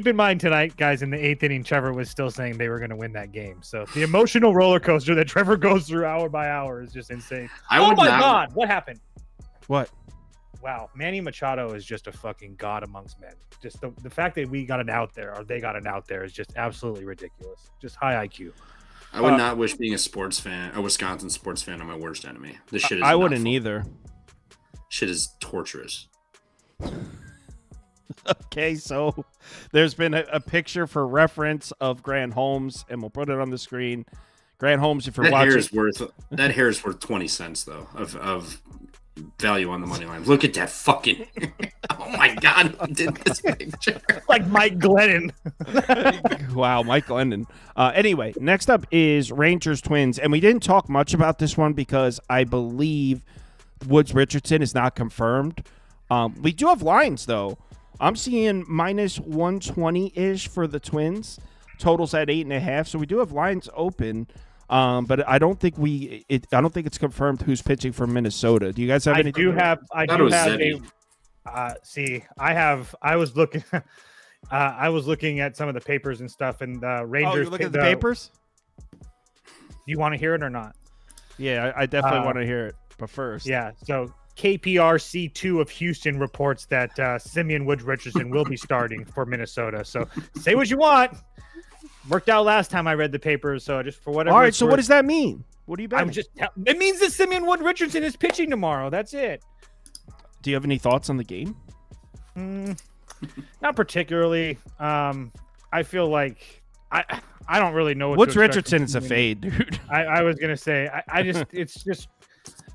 in mind tonight, guys, in the 8th inning, Trevor was still saying they were going to win that game. So the emotional roller coaster that Trevor goes through hour by hour is just insane. God, what happened? What? Wow, Manny Machado is just a fucking god amongst men. Just the fact that we got an out there, or they got an out there, is just absolutely ridiculous. Just high IQ. I would not wish being a Wisconsin sports fan on my worst enemy. This shit is I wouldn't either. Shit is torturous. Okay, so there's been a picture for reference of Grant Holmes, and we'll put it on the screen. Grant Holmes, if you're watching, that hair is worth 20 cents though of value on the money line. Look at that fucking oh my god, who did this picture? Like Mike Glennon. Wow, Mike Glennon. Anyway, next up is Rangers Twins, and we didn't talk much about this one because I believe Woods Richardson is not confirmed. We do have lines though. I'm seeing minus 120-ish for the Twins. Totals at 8.5, so we do have lines open. But I don't think I don't think it's confirmed who's pitching for Minnesota. Do you guys have anything? I was looking at some of the papers and stuff, and the Rangers. Oh, you looking at the papers? You want to hear it or not? Yeah, I definitely want to hear it. But first, yeah. So KPRC2 of Houston reports that Simeon Woods Richardson will be starting for Minnesota. So say what you want. Worked out last time I read the papers, so just for whatever. All right, it's so worth, what does that mean? What do you bet? it means that Simeon Wood Richardson is pitching tomorrow. That's it. Do you have any thoughts on the game? Not particularly. I feel like I don't really know what Woods to expect Richardson from is a Simeon. fade, dude. I was gonna say I just it's just,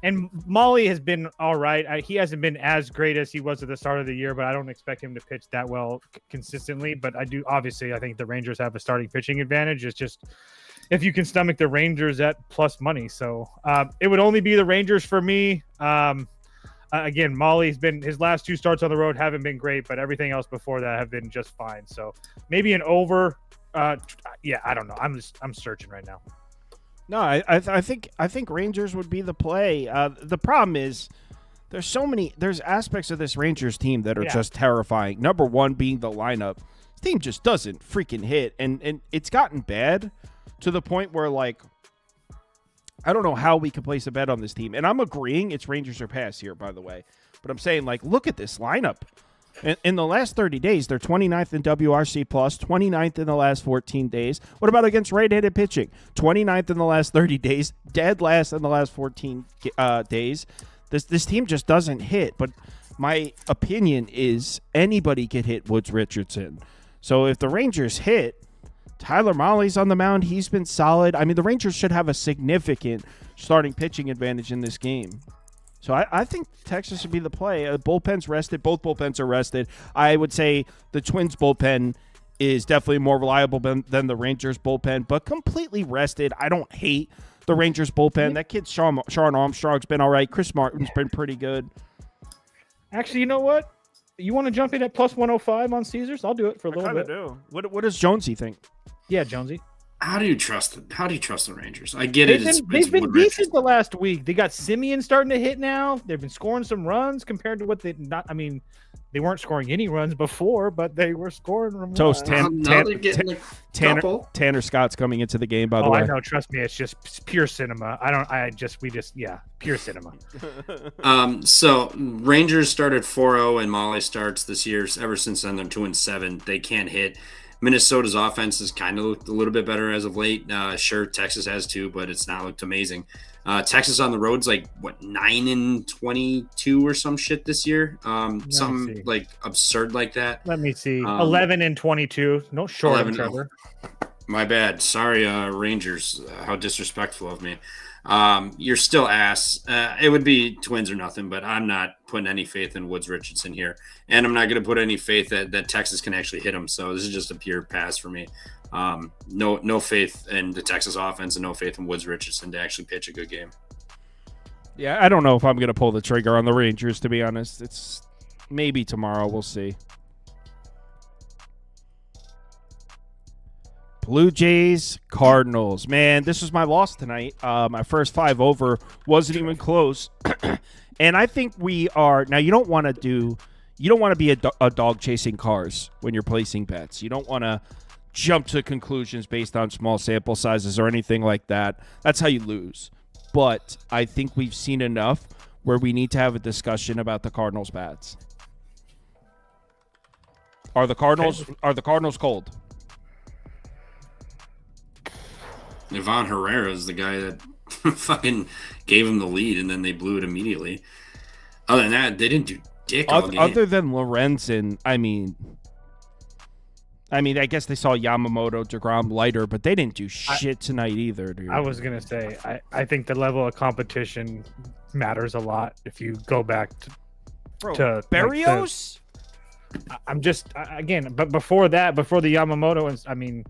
and Molly has been all right. He hasn't been as great as he was at the start of the year, but I don't expect him to pitch that well consistently. But I do, obviously, I think the Rangers have a starting pitching advantage. It's just if you can stomach the Rangers at plus money. So it would only be the Rangers for me. Again, Molly's been, his last 2 starts on the road haven't been great, but everything else before that have been just fine. So maybe an over. Yeah, I don't know. I'm searching right now. No, I think Rangers would be the play. The problem is there's aspects of this Rangers team that are just terrifying. Number one being the lineup. This team just doesn't freaking hit, and it's gotten bad to the point where, like, I don't know how we could place a bet on this team. And I'm agreeing it's Rangers or pass here, by the way. But I'm saying, like, look at this lineup. In the last 30 days, they're 29th in WRC+, 29th in the last 14 days. What about against right-handed pitching? 29th in the last 30 days, dead last in the last 14 days. This team just doesn't hit. But my opinion is anybody could hit Woods Richardson. So if the Rangers hit, Tyler Molly's on the mound. He's been solid. I mean, the Rangers should have a significant starting pitching advantage in this game. So I think Texas should be the play. Bullpen's rested. Both bullpens are rested. I would say the Twins bullpen is definitely more reliable than the Rangers bullpen, but completely rested. I don't hate the Rangers bullpen. That kid, Sean Armstrong's been all right. Chris Martin's been pretty good. Actually, you know what? You want to jump in at plus 105 on Caesars? I'll do it for a little bit. Do. What does Jonesy think? Yeah, Jonesy. How do you trust the Rangers? I get it. They've been decent the last week. They got Simeon starting to hit now. They've been scoring some runs compared to what they not. I mean, they weren't scoring any runs before, but they were scoring runs. Toast Couple. Tanner Scott's coming into the game, by the way. I know. Trust me, it's just pure cinema. Pure cinema. So Rangers started 4-0 and Molly starts this year. Ever since then, they're 2-7. They can't hit. Minnesota's offense has kind of looked a little bit better as of late. Sure, Texas has too, but it's not looked amazing. Texas on the road's like, 9-22 or some shit this year? Something like absurd like that. Let me see. 11-22. No short of Trevor. My bad. Sorry, Rangers. How disrespectful of me. You're still ass. It would be Twins or nothing, but I'm not putting any faith in Woods Richardson here. And I'm not going to put any faith that Texas can actually hit him. So this is just a pure pass for me. No faith in the Texas offense and no faith in Woods Richardson to actually pitch a good game. Yeah, I don't know if I'm going to pull the trigger on the Rangers, to be honest. It's maybe tomorrow. We'll see. Blue Jays, Cardinals. Man, this was my loss tonight. My first 5 over wasn't even close. And I think we are now. You don't want to be a dog chasing cars when you're placing bets. You don't want to jump to conclusions based on small sample sizes or anything like that. That's how you lose. But I think we've seen enough where we need to have a discussion about the Cardinals bats. Are the Cardinals cold? Ivan Herrera is the guy that fucking gave him the lead, and then they blew it immediately. Other than that, they didn't do dick all game. Other than Lorenzen, I mean, I guess they saw Yamamoto, DeGrom lighter, but they didn't do shit tonight either, dude. I was going to say, I think the level of competition matters a lot if you go back to Barrios? I'm just, again, but before the Yamamoto, I mean,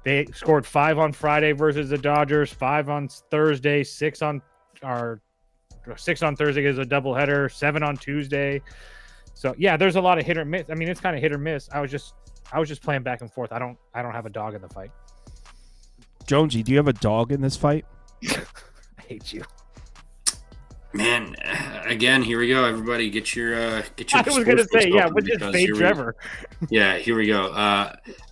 they scored 5 on Friday versus the Dodgers, 5 on Thursday, 6 on Thursday is a doubleheader, 7 on Tuesday. So yeah, there's a lot of hit or miss. I mean, it's kind of hit or miss. I was just playing back and forth. I don't have a dog in the fight. Jonesy, do you have a dog in this fight? I hate you. Man, again, here we go. Everybody, get your. I was going to say, yeah, we'll just fade Trevor. Yeah, here we go.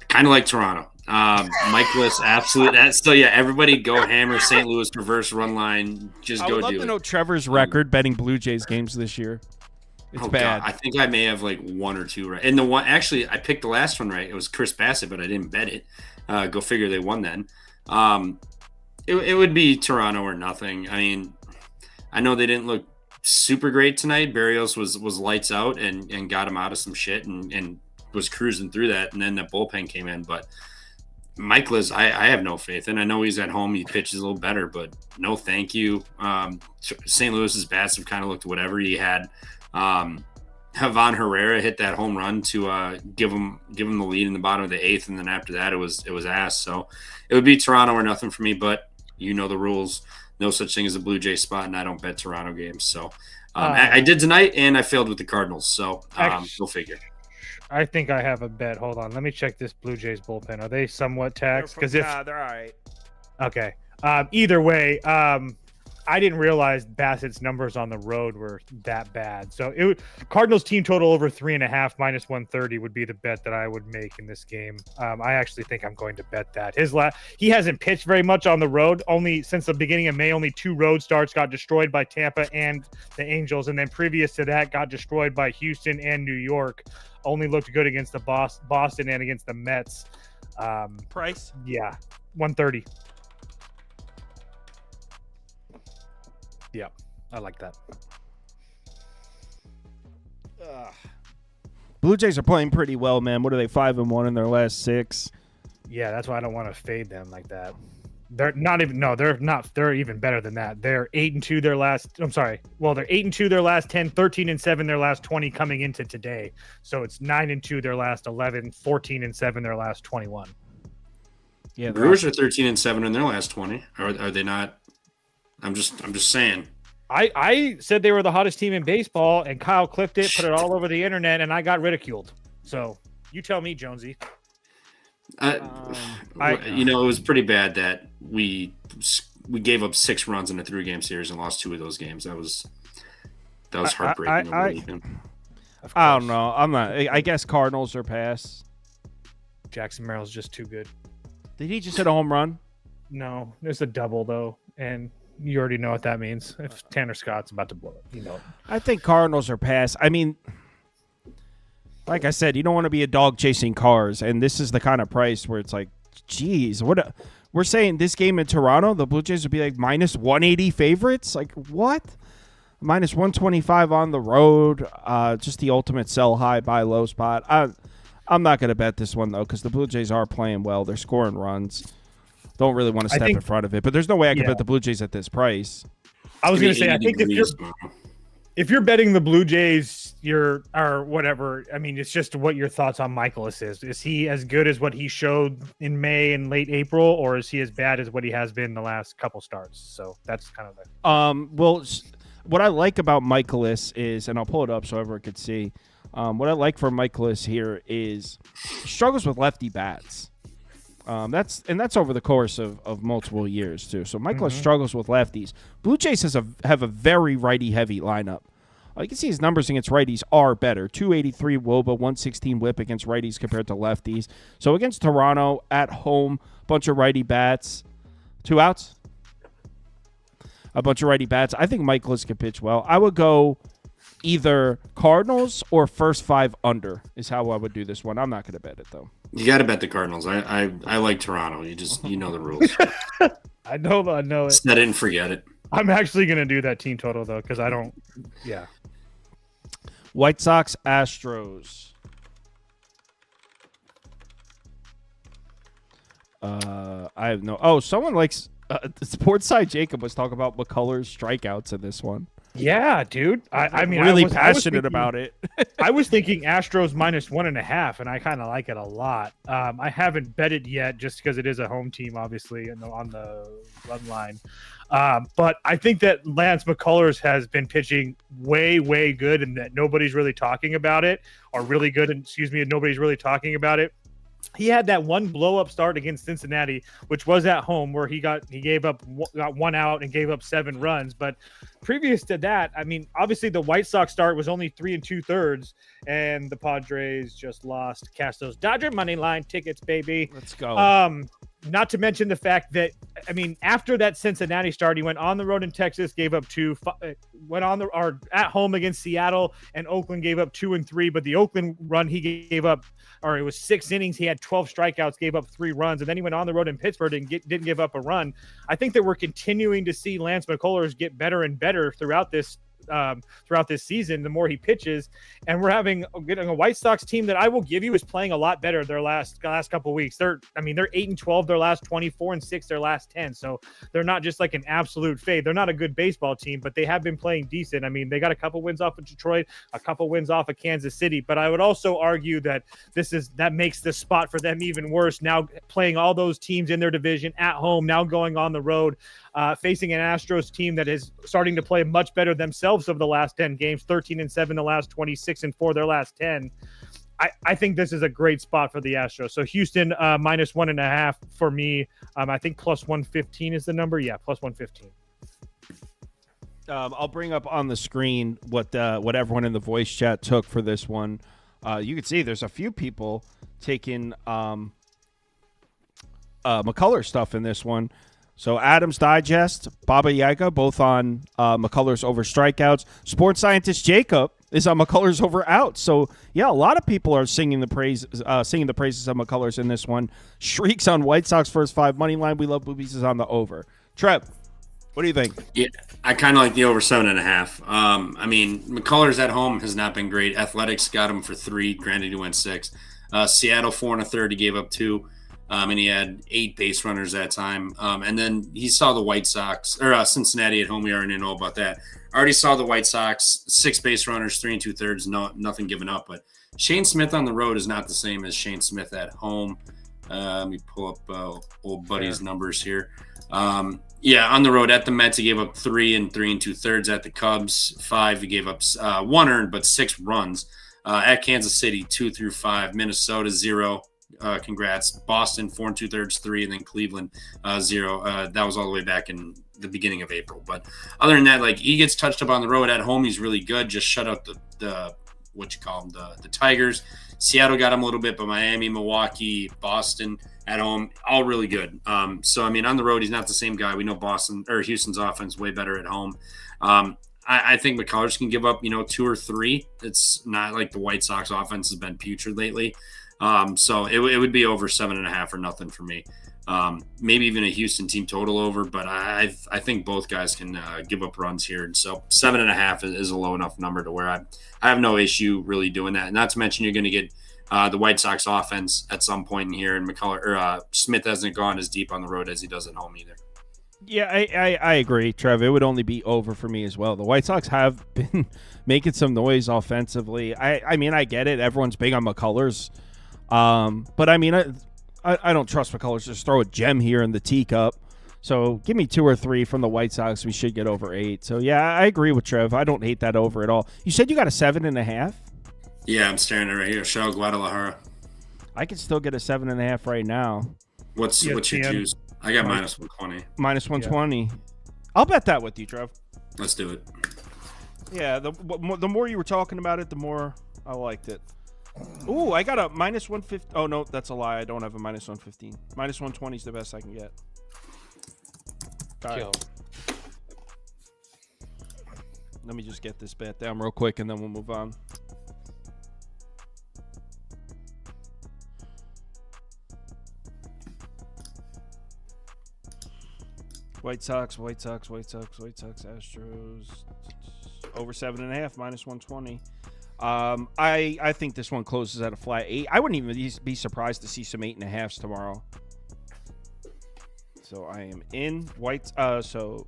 Kind of like Toronto. Michaelis, absolute. So yeah, everybody go hammer St. Louis reverse run line. Just go do it. I would love to know Trevor's record betting Blue Jays games this year. It's bad. God. I think I may have like one or two right. And the one actually, I picked the last one right. It was Chris Bassett, but I didn't bet it. Go figure. They won then. It would be Toronto or nothing. I mean, I know they didn't look super great tonight. Berrios was lights out and got him out of some shit and was cruising through that. And then the bullpen came in, but Michaelis, I have no faith in. I know he's at home. He pitches a little better, but no thank you. St. Louis's bats have kind of looked whatever. He had Havon Herrera hit that home run to give him the lead in the bottom of the 8th, and then after that it was ass. So it would be Toronto or nothing for me, but you know the rules. No such thing as a Blue Jay spot, and I don't bet Toronto games. So I did tonight, and I failed with the Cardinals. So go figure. I think I have a bet. Hold on. Let me check this Blue Jays bullpen. Are they somewhat taxed? Because they're all right. Okay. Either way, I didn't realize Bassett's numbers on the road were that bad. So Cardinals team total over 3.5 minus 130 would be the bet that I would make in this game. I actually think I'm going to bet that. He hasn't pitched very much on the road. Only since the beginning of May, only 2 road starts got destroyed by Tampa and the Angels, and then previous to that got destroyed by Houston and New York. Only looked good against the Boston and against the Mets. Price? Yeah, 130. Yeah, I like that. Blue Jays are playing pretty well, man. What are they, 5-1 in their last 6? Yeah, that's why I don't want to fade them like that. They're not even. No, they're not. They're even better than that. They're 8-2 their last. I'm sorry. Well, they're 8-2 their last 10, 13-7 their last 20 coming into today. So it's 9-2 their last 11, 14-7 their last 21. Yeah, Brewers are 13-7 in their last 20. Are they not? I'm just saying. I said they were the hottest team in baseball, and Kyle clipped it, put it all over the internet, and I got ridiculed. So you tell me, Jonesy. It was pretty bad that we gave up 6 runs in a 3-game series and lost 2 of those games. That was heartbreaking. I don't know. I'm not. I guess Cardinals are pass. Jackson Merrill's just too good. Did he just hit a home run? No, there's a double though, and you already know what that means. If Tanner Scott's about to blow it, I think Cardinals are pass. I mean, like I said, you don't want to be a dog chasing cars, and this is the kind of price where it's like, geez, we're saying this game in Toronto, the Blue Jays would be like minus 180 favorites? Like, what? Minus 125 on the road, just the ultimate sell high, buy low spot. I'm not going to bet this one, though, because the Blue Jays are playing well. They're scoring runs. Don't really want to step in front of it, but there's no way I can bet the Blue Jays at this price. I was going to say, I think if you're betting the Blue Jays, or whatever, I mean, it's just what your thoughts on Michaelis is. Is he as good as what he showed in May and late April, or is he as bad as what he has been the last couple starts? So that's kind of the well, what I like about Michaelis is, and I'll pull it up so everyone could see. What I like for Michaelis here is he struggles with lefty bats. That's over the course of multiple years too. So Michaelis struggles with lefties. Blue Jays have a very righty-heavy lineup. You can see his numbers against righties are better. 283 WOBA, 116 WHIP against righties compared to lefties. So against Toronto, at home, bunch of righty bats. 2 outs. A bunch of righty bats. I think Michaelis can pitch well. I would go either Cardinals or first 5 under is how I would do this one. I'm not going to bet it, though. You got to bet the Cardinals. I like Toronto. You know the rules. I know it. Set it and forget it. I'm actually going to do that team total, though, because I don't – yeah. White Sox, Astros. I have no – oh, someone likes Sportside Jacob was talking about McCullers' strikeouts in this one. Yeah, dude. I mean, really passionate about it. I was thinking Astros minus 1.5, and I kind of like it a lot. I haven't bet it yet just because it is a home team, obviously, on the run line. But I think that Lance McCullers has been pitching way, way good, and that nobody's really talking about it, or really good, and nobody's really talking about it. He had that one blow-up start against Cincinnati, which was at home, where he got 1 out and gave up 7 runs. But previous to that, I mean, obviously the White Sox start was only 3 2/3, and the Padres just lost. Cash those Dodger money line tickets, baby. Let's go. not to mention the fact that, I mean, after that Cincinnati start, he went on the road in Texas, gave up 2, went on or at home against Seattle, and Oakland gave up 2 and 3. But the Oakland run, he gave up, or it was 6 innings. He had 12 strikeouts, gave up 3 runs, and then he went on the road in Pittsburgh and didn't give up a run. I think that we're continuing to see Lance McCullers get better and better throughout this season, the more he pitches, and we're getting a White Sox team that I will give you is playing a lot better their last couple of weeks. They're 8-12 their last 20, 4-6 their last 10. So they're not just like an absolute fade. They're not a good baseball team, but they have been playing decent. I mean, they got a couple wins off of Detroit, a couple wins off of Kansas City, but I would also argue that that makes the spot for them even worse. Now playing all those teams in their division at home, now going on the road, facing an Astros team that is starting to play much better themselves over the last 10 games, 13-7 the last 26-4 their last 10. I think this is a great spot for the Astros. So Houston -1.5 for me. I think +115 is the number. Yeah, +115. I'll bring up on the screen what everyone in the voice chat took for this one. You can see there's a few people taking McCullers stuff in this one. So Adams Digest, Baba Yaga, both on McCullers over strikeouts. Sports scientist Jacob is on McCullers over outs. So yeah, a lot of people are singing the praises of McCullers in this one. Shrieks on White Sox first 5 money line. We love boobies is on the over. Trev, what do you think? Yeah, I kind of like the over 7.5. I mean, McCullers at home has not been great. Athletics got him for 3. Granted, he went 6. Seattle 4 1/3. He gave up 2. And he had 8 base runners that time. And then he saw the White Sox, or Cincinnati at home. We already know about that. Already saw the White Sox, 6 base runners, 3 2/3, nothing given up. But Shane Smith on the road is not the same as Shane Smith at home. Let me pull up old buddy's numbers here. Yeah, on the road at the Mets, he gave up 3 and 3 2/3. At the Cubs, 5. He gave up 1 earned, but 6 runs. At Kansas City, 2 through 5. Minnesota, 0. Congrats. Boston 4 2/3, 3, and then Cleveland 0. That was all the way back in the beginning of April. But other than that, like, he gets touched up on the road. At home, he's really good. Just shut out the Tigers. Seattle got him a little bit, but Miami, Milwaukee, Boston at home, all really good. So I mean, on the road, he's not the same guy. We know Houston's offense way better at home. I think McCullers can give up 2 or 3. It's not like the White Sox offense has been putrid lately. So it would be over 7.5 or nothing for me. Maybe even a Houston team total over, but I think both guys can give up runs here. And so 7.5 is a low enough number to where I have no issue really doing that. And not to mention you're going to get the White Sox offense at some point in here, and Smith hasn't gone as deep on the road as he does at home either. Yeah, I agree, Trev. It would only be over for me as well. The White Sox have been making some noise offensively. I mean, I get it. Everyone's big on McCullers. But I mean, I don't trust McCullers. Just throw a gem here in the teacup. So give me 2 or 3 from the White Sox. We should get over 8. So yeah, I agree with Trev. I don't hate that over at all. You said you got a 7.5? Yeah, I'm staring at it right here. Show Guadalajara. I can still get a 7.5 right now. What's your juice? I got -120. -120. Yeah. I'll bet that with you, Trev. Let's do it. Yeah, the more you were talking about it, the more I liked it. Ooh, I got a -150. Oh, no, that's a lie. I don't have a -115. -120 is the best I can get. All right. Let me just get this bet down real quick, and then we'll move on. White Sox, Astros. Over 7.5, -120. I think this one closes at a flat 8. I wouldn't even be surprised to see some 8.5s tomorrow. So I am in White. So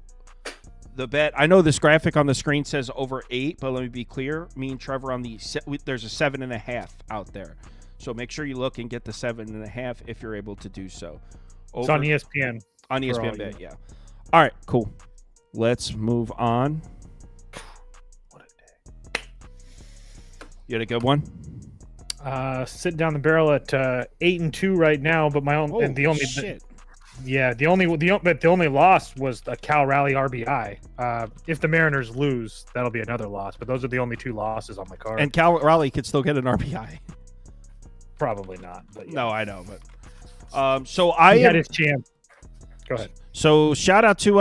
the bet. I know this graphic on the screen says over 8, but let me be clear. Me and Trevor on there's a 7.5 out there. So make sure you look and get the 7.5 if you're able to do so. It's on ESPN. On ESPN bet, yeah. All right, cool. Let's move on. What a day. You had a good one? Sitting down the barrel at 8-2 right now, but my own and the only shit. The only loss was a Cal Raleigh RBI. If the Mariners lose, that'll be another loss. But those are the only 2 losses on my card. And Cal Raleigh could still get an RBI. Probably not. But yeah. No, I know, but So I He had am, his chance. Go ahead. so shout out to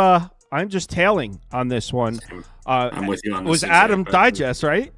I'm just tailing on this one. I'm with you on It this. was exact Adam question. Digest, right?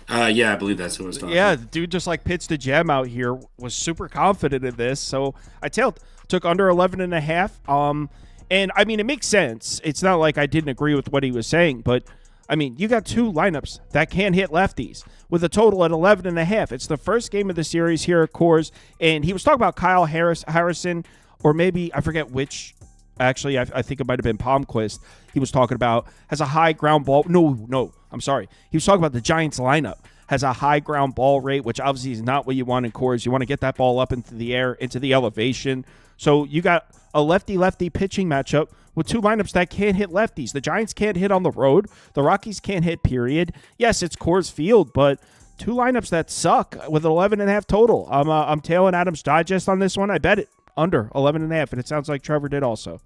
Yeah, I believe that's who was talking. Yeah, the dude just like pitched a gem out here, was super confident in this. So I tailed, took under 11.5. And I mean, it makes sense. It's not like I didn't agree with what he was saying, but I mean, you got two lineups that can hit lefties with a total at 11.5. It's the first game of the series here at Coors. And he was talking about Kyle Harrison, or maybe I forget which. Actually, I think it might have been Palmquist. He was talking about has a high ground ball. No, I'm sorry. He was talking about the Giants lineup has a high ground ball rate, which obviously is not what you want in Coors. You want to get that ball up into the air, into the elevation. So you got a lefty-lefty pitching matchup with two lineups that can't hit lefties. The Giants can't hit on the road. The Rockies can't hit, period. Yes, it's Coors Field, but two lineups that suck with 11.5 total. I'm tailing Adam's Digest on this one. I bet it under 11.5, and it sounds like Trevor did also.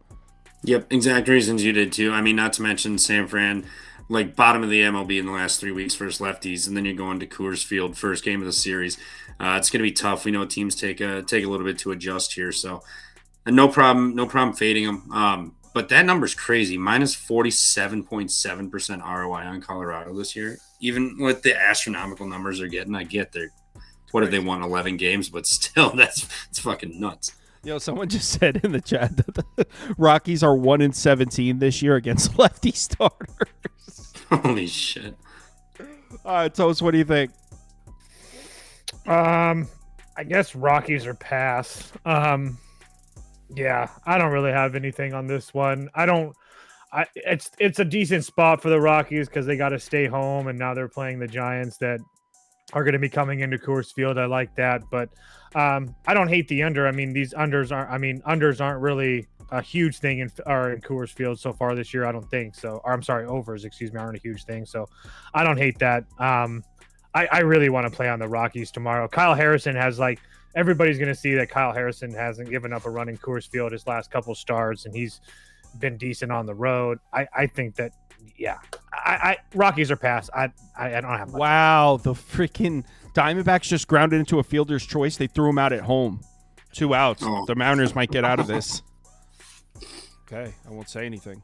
Yep, exact reasons you did too. I mean, not to mention San Fran, like bottom of the MLB in the last 3 weeks versus lefties, and then you're going to Coors Field, first game of the series. It's going to be tough. We know teams take a little bit to adjust here, so no problem fading them. But that number's crazy, minus 47.7% ROI on Colorado this year. Even with the astronomical numbers they're getting, I get they're what have they won 11 games, but still, it's fucking nuts. Someone just said in the chat that the Rockies are 1-17 this year against lefty starters. Holy shit! All right, Toast, what do you think? I guess Rockies are pass. Yeah, I don't really have anything on this one. It's a decent spot for the Rockies because they got to stay home, and now they're playing the Giants that are going to be coming into Coors Field. I like that, but I don't hate the under. I mean, these unders aren't really a huge thing in Coors Field so far this year. I don't think so. Or I'm sorry, overs, aren't a huge thing. So I don't hate that. I really want to play on the Rockies tomorrow. Kyle Harrison has everybody's going to see that Kyle Harrison hasn't given up a run in Coors Field his last couple starts, and he's been decent on the road. I think that, yeah, Rockies are pass. I don't have much. Wow, the freaking Diamondbacks just grounded into a fielder's choice. They threw him out at home. 2 outs. Oh. The Mariners might get out of this. Okay, I won't say anything.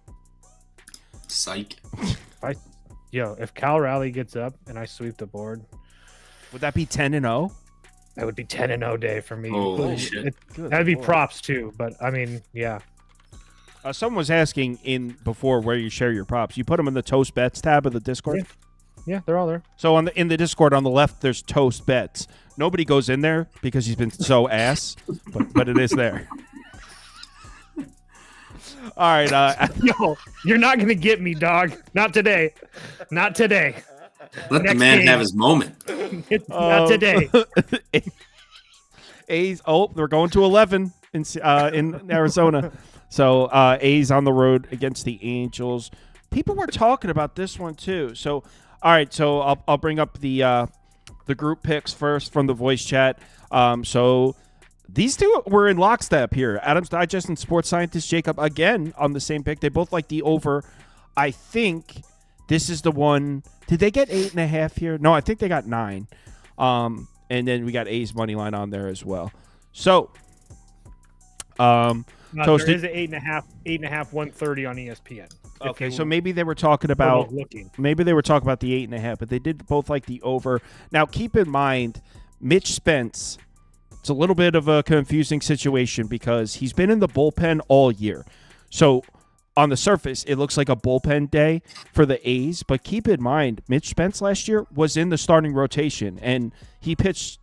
Psych. If Cal Raleigh gets up and I sweep the board, Would that be 10-0? that would be 10-0 day for me. Holy shit. That'd be props too, but I mean, yeah. Someone was asking before where you share your props. You put them in the Toast Bets tab of the Discord? Yeah, they're all there. So in the Discord on the left, there's Toast Bets. Nobody goes in there because he's been so ass, but it is there. All right. Yo, you're not going to get me, dog. Not today. Not today. Let Next the man game. have his moment. Not today. A's. Oh, they're going to 11 in Arizona. So A's on the road against the Angels. People were talking about this one too. So all right. So I'll bring up the group picks first from the voice chat. So these two were in lockstep here. Adam's Digest and Sports Scientist Jacob again on the same pick. They both like the over. I think this is the one. Did they get 8.5 here? No, I think they got 9. And then we got A's money line on there as well. So, There Toasted. is an 8.5, 130 on ESPN. Okay, so maybe they were talking about the 8.5, but they did both like the over. Now, keep in mind, Mitch Spence. It's a little bit of a confusing situation because he's been in the bullpen all year. So on the surface, it looks like a bullpen day for the A's. But keep in mind, Mitch Spence last year was in the starting rotation, and he pitched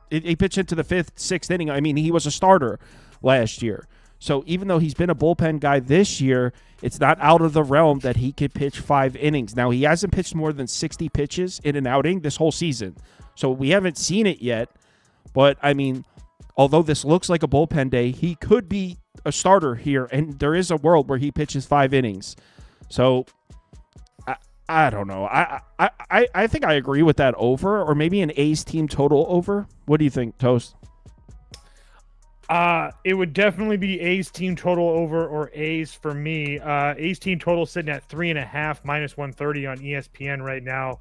he pitched into the 5th, 6th inning. I mean, he was a starter last year. So even though he's been a bullpen guy this year, it's not out of the realm that he could pitch 5 innings. Now, he hasn't pitched more than 60 pitches in an outing this whole season. So we haven't seen it yet. But, I mean, although this looks like a bullpen day, he could be a starter here, and there is a world where he pitches 5 innings. So, I don't know. I think I agree with that over, or maybe an A's team total over. What do you think, Toast? It would definitely be A's team total over or A's for me. A's team total sitting at 3.5 minus 130 on ESPN right now.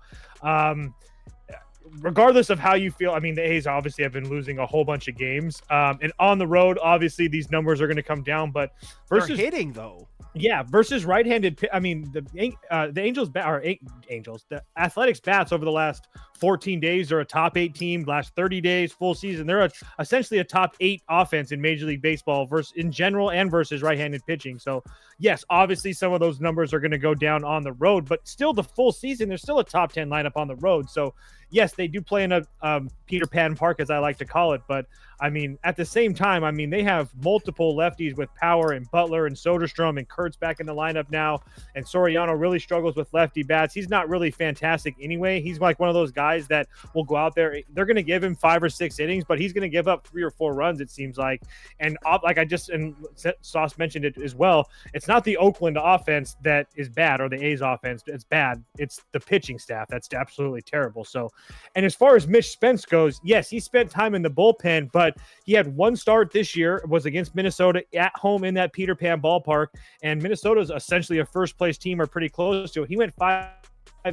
regardless of how you feel, I mean, the A's obviously have been losing a whole bunch of games. And on the road, obviously, these numbers are going to come down. But versus They're hitting, though. Yeah, versus right-handed. I mean, the Angels the Athletics bats over the last 14 days are a top 8 team. Last 30 days, full season, they're essentially a top 8 offense in Major League Baseball versus in general and versus right-handed pitching. So yes, obviously some of those numbers are going to go down on the road, but still the full season, they're still a top 10 lineup on the road. So yes, they do play in a Peter Pan Park, as I like to call it. But I mean, at the same time, I mean, they have multiple lefties with power and Butler and Soderstrom and Kurtz back in the lineup now. And Soriano really struggles with lefty bats. He's not really fantastic anyway. He's like one of those guys that will go out there. They're going to give him 5 or 6 innings, but he's going to give up 3 or 4 runs, it seems like. And and Sauce mentioned it as well, it's not the Oakland offense that is bad or the A's offense that's bad. It's the pitching staff that's absolutely terrible. So, and as far as Mitch Spence goes, yes, he spent time in the bullpen, but he had 1 start this year. It was against Minnesota at home in that Peter Pan ballpark. And Minnesota's essentially a first-place team or pretty close to it. He went 5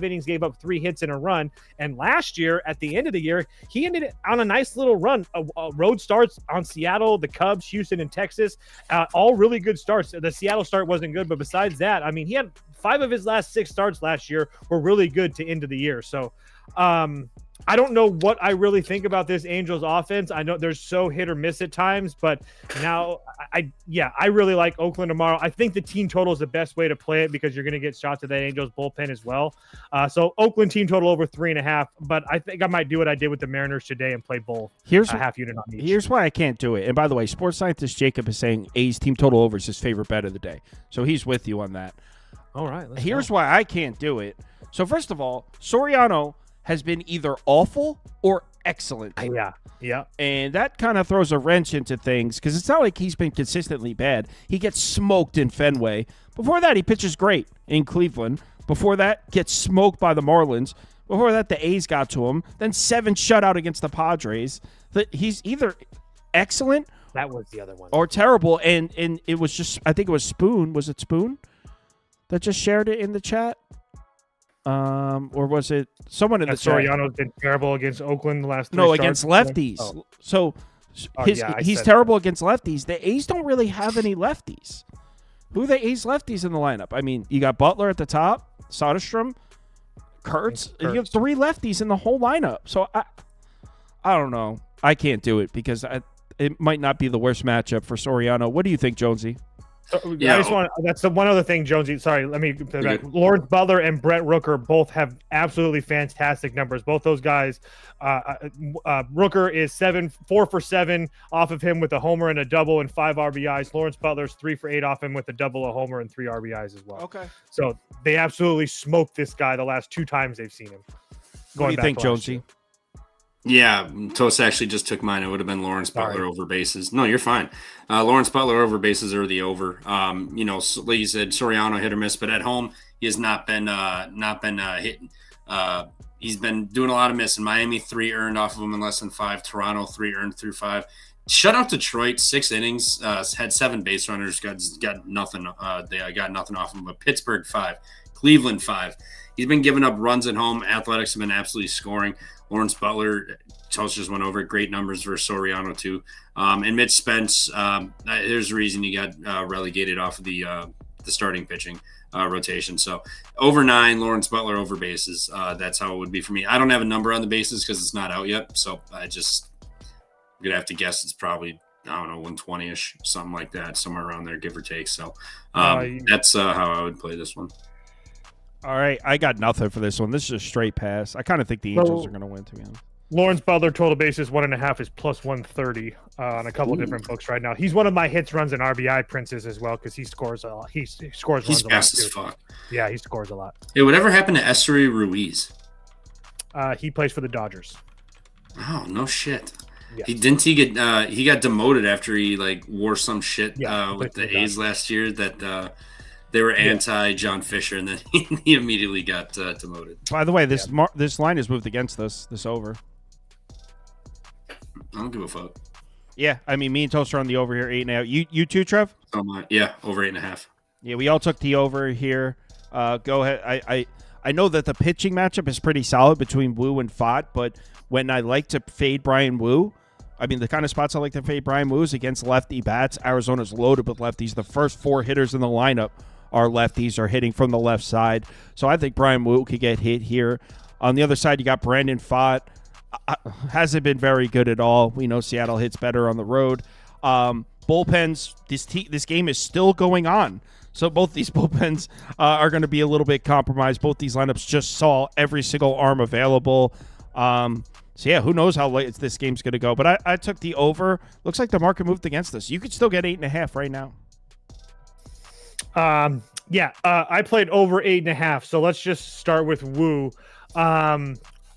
innings, gave up 3 hits and a run. And last year, at the end of the year, he ended it on a nice little run. Road starts on Seattle, the Cubs, Houston, and Texas. All really good starts. The Seattle start wasn't good, but besides that, I mean, he had 5 of his last 6 starts last year were really good to end of the year. So, I don't know what I really think about this Angels offense. I know there's so hit or miss at times, but now I really like Oakland tomorrow. I think the team total is the best way to play it because you're going to get shots at that Angels bullpen as well. So Oakland team total over 3.5, but I think I might do what I did with the Mariners today and play both. Here's a half unit on each. Here's why I can't do it. And by the way, sports scientist Jacob is saying A's team total over is his favorite bet of the day. So he's with you on that. All right. Here's why I can't do it. So first of all, Soriano has been either awful or excellent. Yeah. And that kind of throws a wrench into things because it's not like he's been consistently bad. He gets smoked in Fenway. Before that, he pitches great in Cleveland. Before that, gets smoked by the Marlins. Before that, the A's got to him. Then 7 shutout against the Padres. He's either excellent. That was the other one. Or terrible. And it was just, I think it was Spoon. Was it Spoon that just shared it in the chat? Or was it someone in the chat? Soriano's been terrible against Oakland the last 3 No, starts. against lefties. Oh. So he's terrible against lefties. The A's don't really have any lefties. Who are the A's lefties in the lineup? I mean, you got Butler at the top, Soderstrom, Kurtz. You have 3 lefties in the whole lineup. So I don't know. I can't do it because it might not be the worst matchup for Soriano. What do you think, Jonesy? Yeah, that's the one other thing, Jonesy. Sorry, let me put it back. Lawrence Butler and Brett Rooker both have absolutely fantastic numbers. Both those guys. Rooker is 4 for 7 off of him with a homer and a double and 5 RBIs. Lawrence Butler's 3 for 8 off him with a double, a homer, and 3 RBIs as well. Okay. So they absolutely smoked this guy the last 2 times they've seen him. What do you think, Jonesy? Yeah, Toast actually just took mine. It would have been Lawrence Butler over bases. No, you're fine. Lawrence Butler over bases or the over. Like you said, Soriano hit or miss, but at home he has not been hitting. He's been doing a lot of missing. Miami 3 earned off of him in less than 5. Toronto 3 earned through 5. Shut out Detroit 6 innings. Had 7 base runners. Got nothing. They got nothing off him. But Pittsburgh 5, Cleveland 5. He's been giving up runs at home. Athletics have been absolutely scoring. Lawrence Butler, Toast just went over great numbers for Soriano too. And Mitch Spence, there's a reason he got relegated off of the starting pitching rotation. So over 9, Lawrence Butler over bases. That's how it would be for me. I don't have a number on the bases because it's not out yet. So I'm gonna have to guess it's probably, I don't know, 120-ish, something like that, somewhere around there, give or take. So that's how I would play this one. All right, I got nothing for this one. This is a straight pass. I kind of think the Angels are going to win, to be honest. Lawrence Butler total bases 1.5 is plus 130 on a couple different books right now. He's one of my hits, runs, and RBI princes as well because he scores a lot. He scores. He's runs fast a lot as fuck. Yeah, he scores a lot. Hey, whatever happened to Esteury Ruiz? He plays for the Dodgers. Oh no shit. Yeah. He get he got demoted after he wore some shit with the A's last year that they were anti John Fisher, and then he immediately got demoted. By the way, this line has moved against us. This over. I don't give a fuck. Yeah, I mean, me and Toast are on the over here, 8.5. You too, Trev? Yeah, over 8.5. Yeah, we all took the over here. Go ahead. I know that the pitching matchup is pretty solid between Wu and Fott, but when I like to fade Brian Wu, I mean, the kind of spots I like to fade Brian Wu is against lefty bats. Arizona's loaded with lefties. The first 4 hitters in the lineup are lefties, are hitting from the left side. So I think Brian Wu could get hit here. On the other side, you got Brandon Pfaadt. Hasn't been very good at all. We know Seattle hits better on the road. Bullpens, this game is still going on. So both these bullpens are going to be a little bit compromised. Both these lineups just saw every single arm available. So, yeah, who knows how late this game's going to go. But I took the over. Looks like the market moved against us. You could still get 8.5 right now. I played over 8.5. So let's just start with Wu.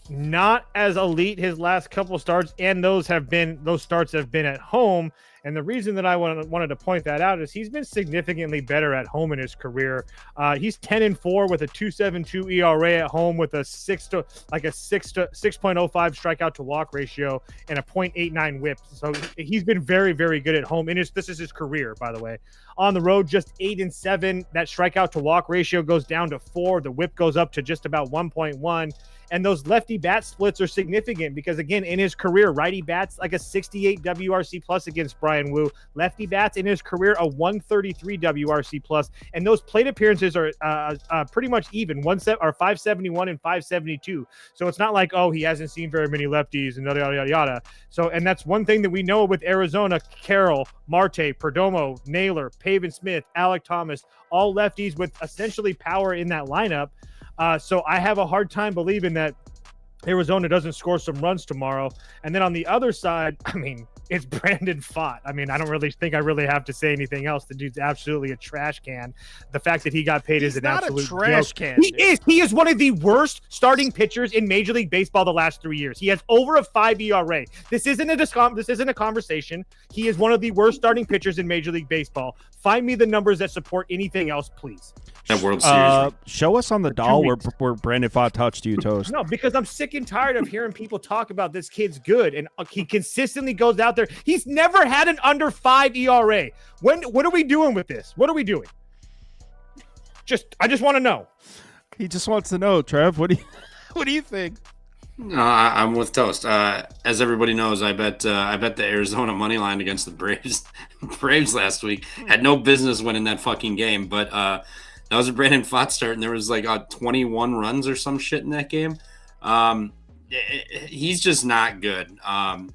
Not as elite his last couple starts, and those starts have been at home. And the reason that I wanted to point that out is he's been significantly better at home in his career. He's 10-4 with a 2.72 ERA at home, with a 6.05 strikeout to walk ratio and a 0.89 WHIP. So he's been very, very good at home. And this is his career, by the way. On the road, just 8-7. That strikeout to walk ratio goes down to 4. The WHIP goes up to just about 1.1. And those lefty bat splits are significant because, again, in his career, righty bats like a 68 WRC plus against Brian Wu. Lefty bats in his career, a 133 WRC plus. And those plate appearances are pretty much even, 571 and 572. So it's not like, oh, he hasn't seen very many lefties and yada, yada, yada. So, and that's one thing that we know with Arizona: Carroll, Marte, Perdomo, Naylor, Pavin Smith, Alec Thomas, all lefties with essentially power in that lineup. So I have a hard time believing that Arizona doesn't score some runs tomorrow. And then on the other side, I mean, it's Brandon Pfaadt. I mean, I don't really think I really have to say anything else. The dude's absolutely a trash can. The fact that he got paid is an absolute trash joke. can. He is one of the worst starting pitchers in Major League Baseball the last 3 years. He has over a 5 ERA. This isn't a conversation. He is one of the worst starting pitchers in Major League Baseball. Find me the numbers that support anything else, please. That World Series. Show us on the doll where Brandon Pfaadt touched you, Toast. No, because I'm sick and tired of hearing people talk about this kid's good, and he consistently goes out there. He's never had an under 5 ERA. What are we doing with this? What are we doing? I just want to know. He just wants to know, Trev. What do you think? No, I'm with Toast. As everybody knows, I bet the Arizona money line against the Braves. Braves last week had no business winning that fucking game, but that was a Brandon Pfaadt start, and there was like 21 runs or some shit in that game. He's just not good. I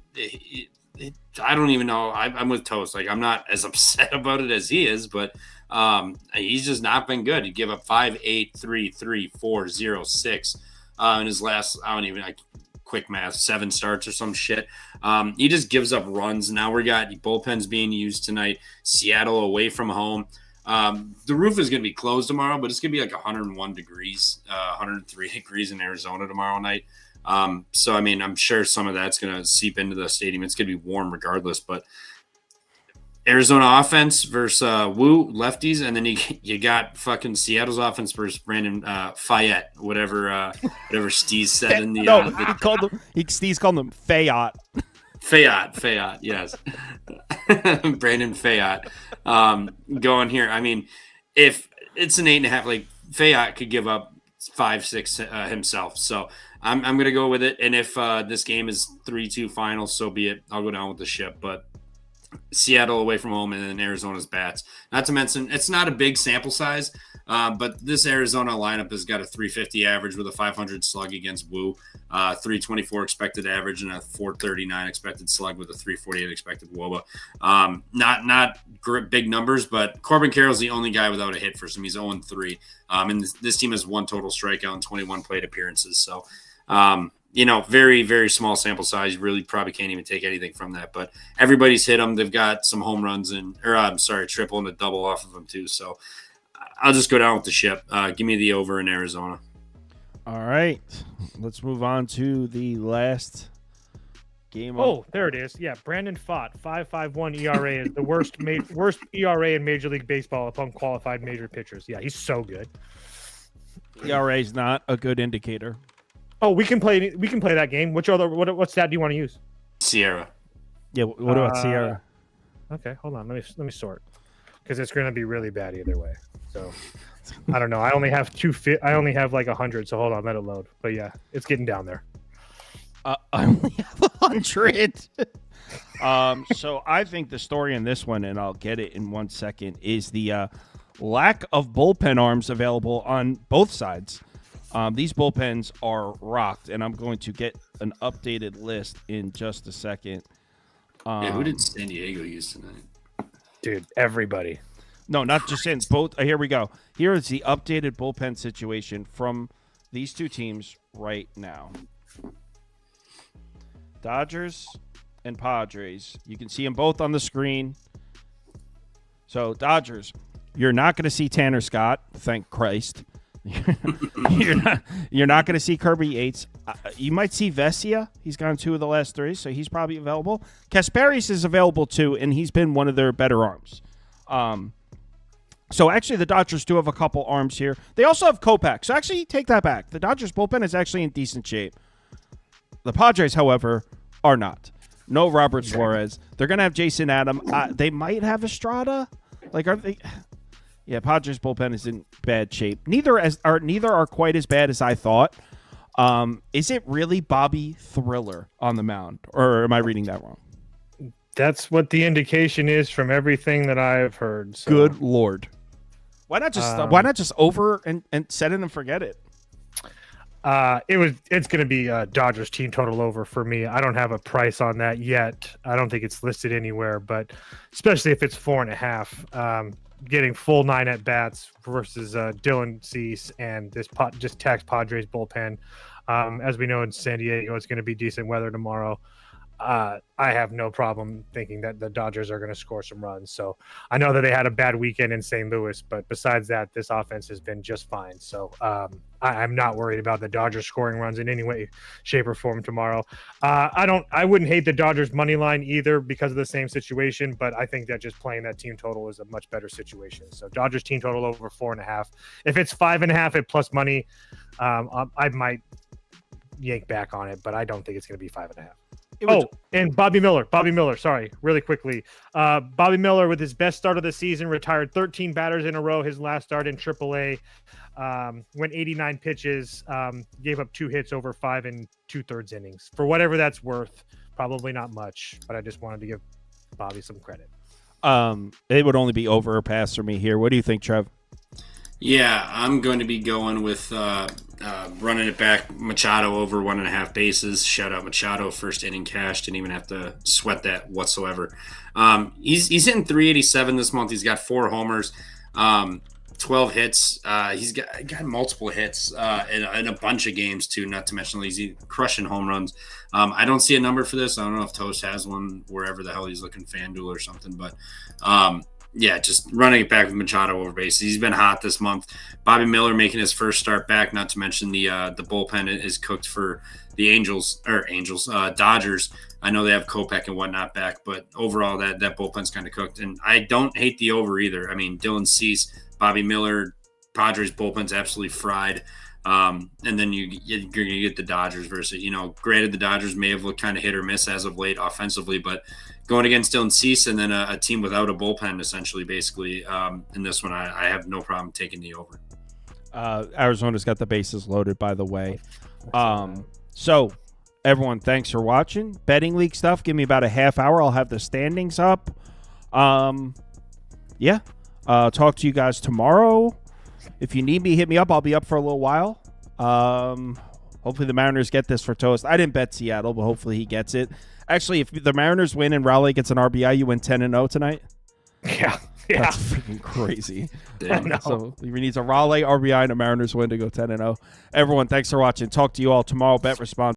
don't even know. I'm with Toast. Like, I'm not as upset about it as he is, but he's just not been good. He gave up 5, 8, 3, 3, 4, 0, 6 in his last, quick math, 7 starts or some shit. He just gives up runs. Now we got bullpens being used tonight. Seattle away from home. The roof is going to be closed tomorrow, but it's going to be like 101 degrees, 103 degrees in Arizona tomorrow night. So, I mean, I'm sure some of that's going to seep into the stadium. It's going to be warm regardless, but Arizona offense versus Wu lefties, and then you got fucking Seattle's offense versus Brandon Pfaadt, whatever Steve said in the Steve's called him Pfaadt. Pfaadt, yes. Brandon Pfaadt. Going here. I mean, if it's an 8.5, like Pfaadt could give up 5, 6 himself. So I'm going to go with it. And if this game is 3-2 final, so be it. I'll go down with the ship. But Seattle away from home and then Arizona's bats. Not to mention, it's not a big sample size, but this Arizona lineup has got a 350 average with a 500 slug against Wu, 324 expected average and a 439 expected slug with a 348 expected WOBA. Not big numbers, but Corbin Carroll's the only guy without a hit for him. He's 0-3. And this team has 1 total strikeout and 21 plate appearances. So, very, very small sample size. You really probably can't even take anything from that. But everybody's hit them. They've got some home runs triple and a double off of them too. So I'll just go down with the ship. Give me the over in Arizona. All right. Let's move on to the last game. Oh, there it is. Yeah, Brandon Pfaadt, 5.51 ERA is the worst ERA in Major League Baseball upon qualified major pitchers. Yeah, he's so good. ERA is not a good indicator. Oh, we can play that game. What stat do you want to use? Sierra. Yeah, what about Sierra? Okay, hold on. Let me sort, because it's going to be really bad either way. So I don't know. I only have I only have like 100. So hold on, let it load. But yeah, it's getting down there. I only have 100. So I think the story in this one, and I'll get it in 1 second, is the lack of bullpen arms available on both sides. These bullpens are rocked, and I'm going to get an updated list in just a second. Who did San Diego use tonight? Dude, everybody. No, not just in both. Here we go. Here is the updated bullpen situation from these two teams right now. Dodgers and Padres. You can see them both on the screen. So, Dodgers, you're not going to see Tanner Scott, thank Christ. You're not going to see Kirby Yates. You might see Vesia. He's gone 2 of the last 3, so he's probably available. Kasparis is available too, and he's been one of their better arms. So actually, the Dodgers do have a couple arms here. They also have Kopech. So actually, take that back. The Dodgers bullpen is actually in decent shape. The Padres, however, are not. No Robert Suarez. They're going to have Jason Adam. They might have Estrada. Like, are they? Yeah, Padres bullpen is in bad shape. Neither are quite as bad as I thought. Is it really Bobby Thriller on the mound, or am I reading that wrong? That's what the indication is from everything that I've heard. So. Good Lord. Why not just over and set it and forget it? It's going to be Dodgers team total over for me. I don't have a price on that yet. I don't think it's listed anywhere, but especially if it's 4.5, getting full 9 at bats versus Dylan Cease and this just tax Padres bullpen. As we know in San Diego, it's going to be decent weather tomorrow. I have no problem thinking that the Dodgers are going to score some runs. So I know that they had a bad weekend in St. Louis, but besides that, this offense has been just fine. So I'm not worried about the Dodgers scoring runs in any way, shape, or form tomorrow. I wouldn't hate the Dodgers money line either because of the same situation, but I think that just playing that team total is a much better situation. So Dodgers team total over 4.5. If it's 5.5 at plus money, I might yank back on it, but I don't think it's going to be 5.5. And Bobby Miller, sorry, really quickly. Bobby Miller, with his best start of the season, retired 13 batters in a row. His last start in AAA, went 89 pitches, gave up 2 hits over 5 2/3 innings. For whatever that's worth, probably not much, but I just wanted to give Bobby some credit. It would only be over or pass for me here. What do you think, Trev? Yeah, I'm going to be going with running it back. Machado over 1.5 bases. Shout out Machado, first inning cash. Didn't even have to sweat that whatsoever. He's hitting 387 this month. He's got 4 homers, 12 hits. He's got multiple hits in a bunch of games too. Not to mention he's crushing home runs. I don't see a number for this. I don't know if Toast has one wherever the hell he's looking, FanDuel or something, but. Yeah, just running it back with Machado over bases. He's been hot this month. Bobby Miller making his first start back. Not to mention the bullpen is cooked for the Dodgers. I know they have Kopech and whatnot back, but overall that bullpen's kind of cooked. And I don't hate the over either. I mean, Dylan Cease, Bobby Miller, Padres bullpen's absolutely fried. And then you're going to get the Dodgers versus, granted the Dodgers may have looked kind of hit or miss as of late offensively, but going against Dylan Cease and then a team without a bullpen, essentially, basically, in this one, I have no problem taking the over. Arizona's got the bases loaded, by the way. So, everyone, thanks for watching. Betting League stuff, give me about a half hour. I'll have the standings up. Talk to you guys tomorrow. If you need me, hit me up. I'll be up for a little while. Hopefully the Mariners get this for Toast. I didn't bet Seattle, but hopefully he gets it. Actually, if the Mariners win and Raleigh gets an RBI, you win 10-0 tonight? Yeah. That's freaking crazy. Damn. So he needs a Raleigh RBI and a Mariners win to go 10-0. Everyone, thanks for watching. Talk to you all tomorrow. Bet, respond.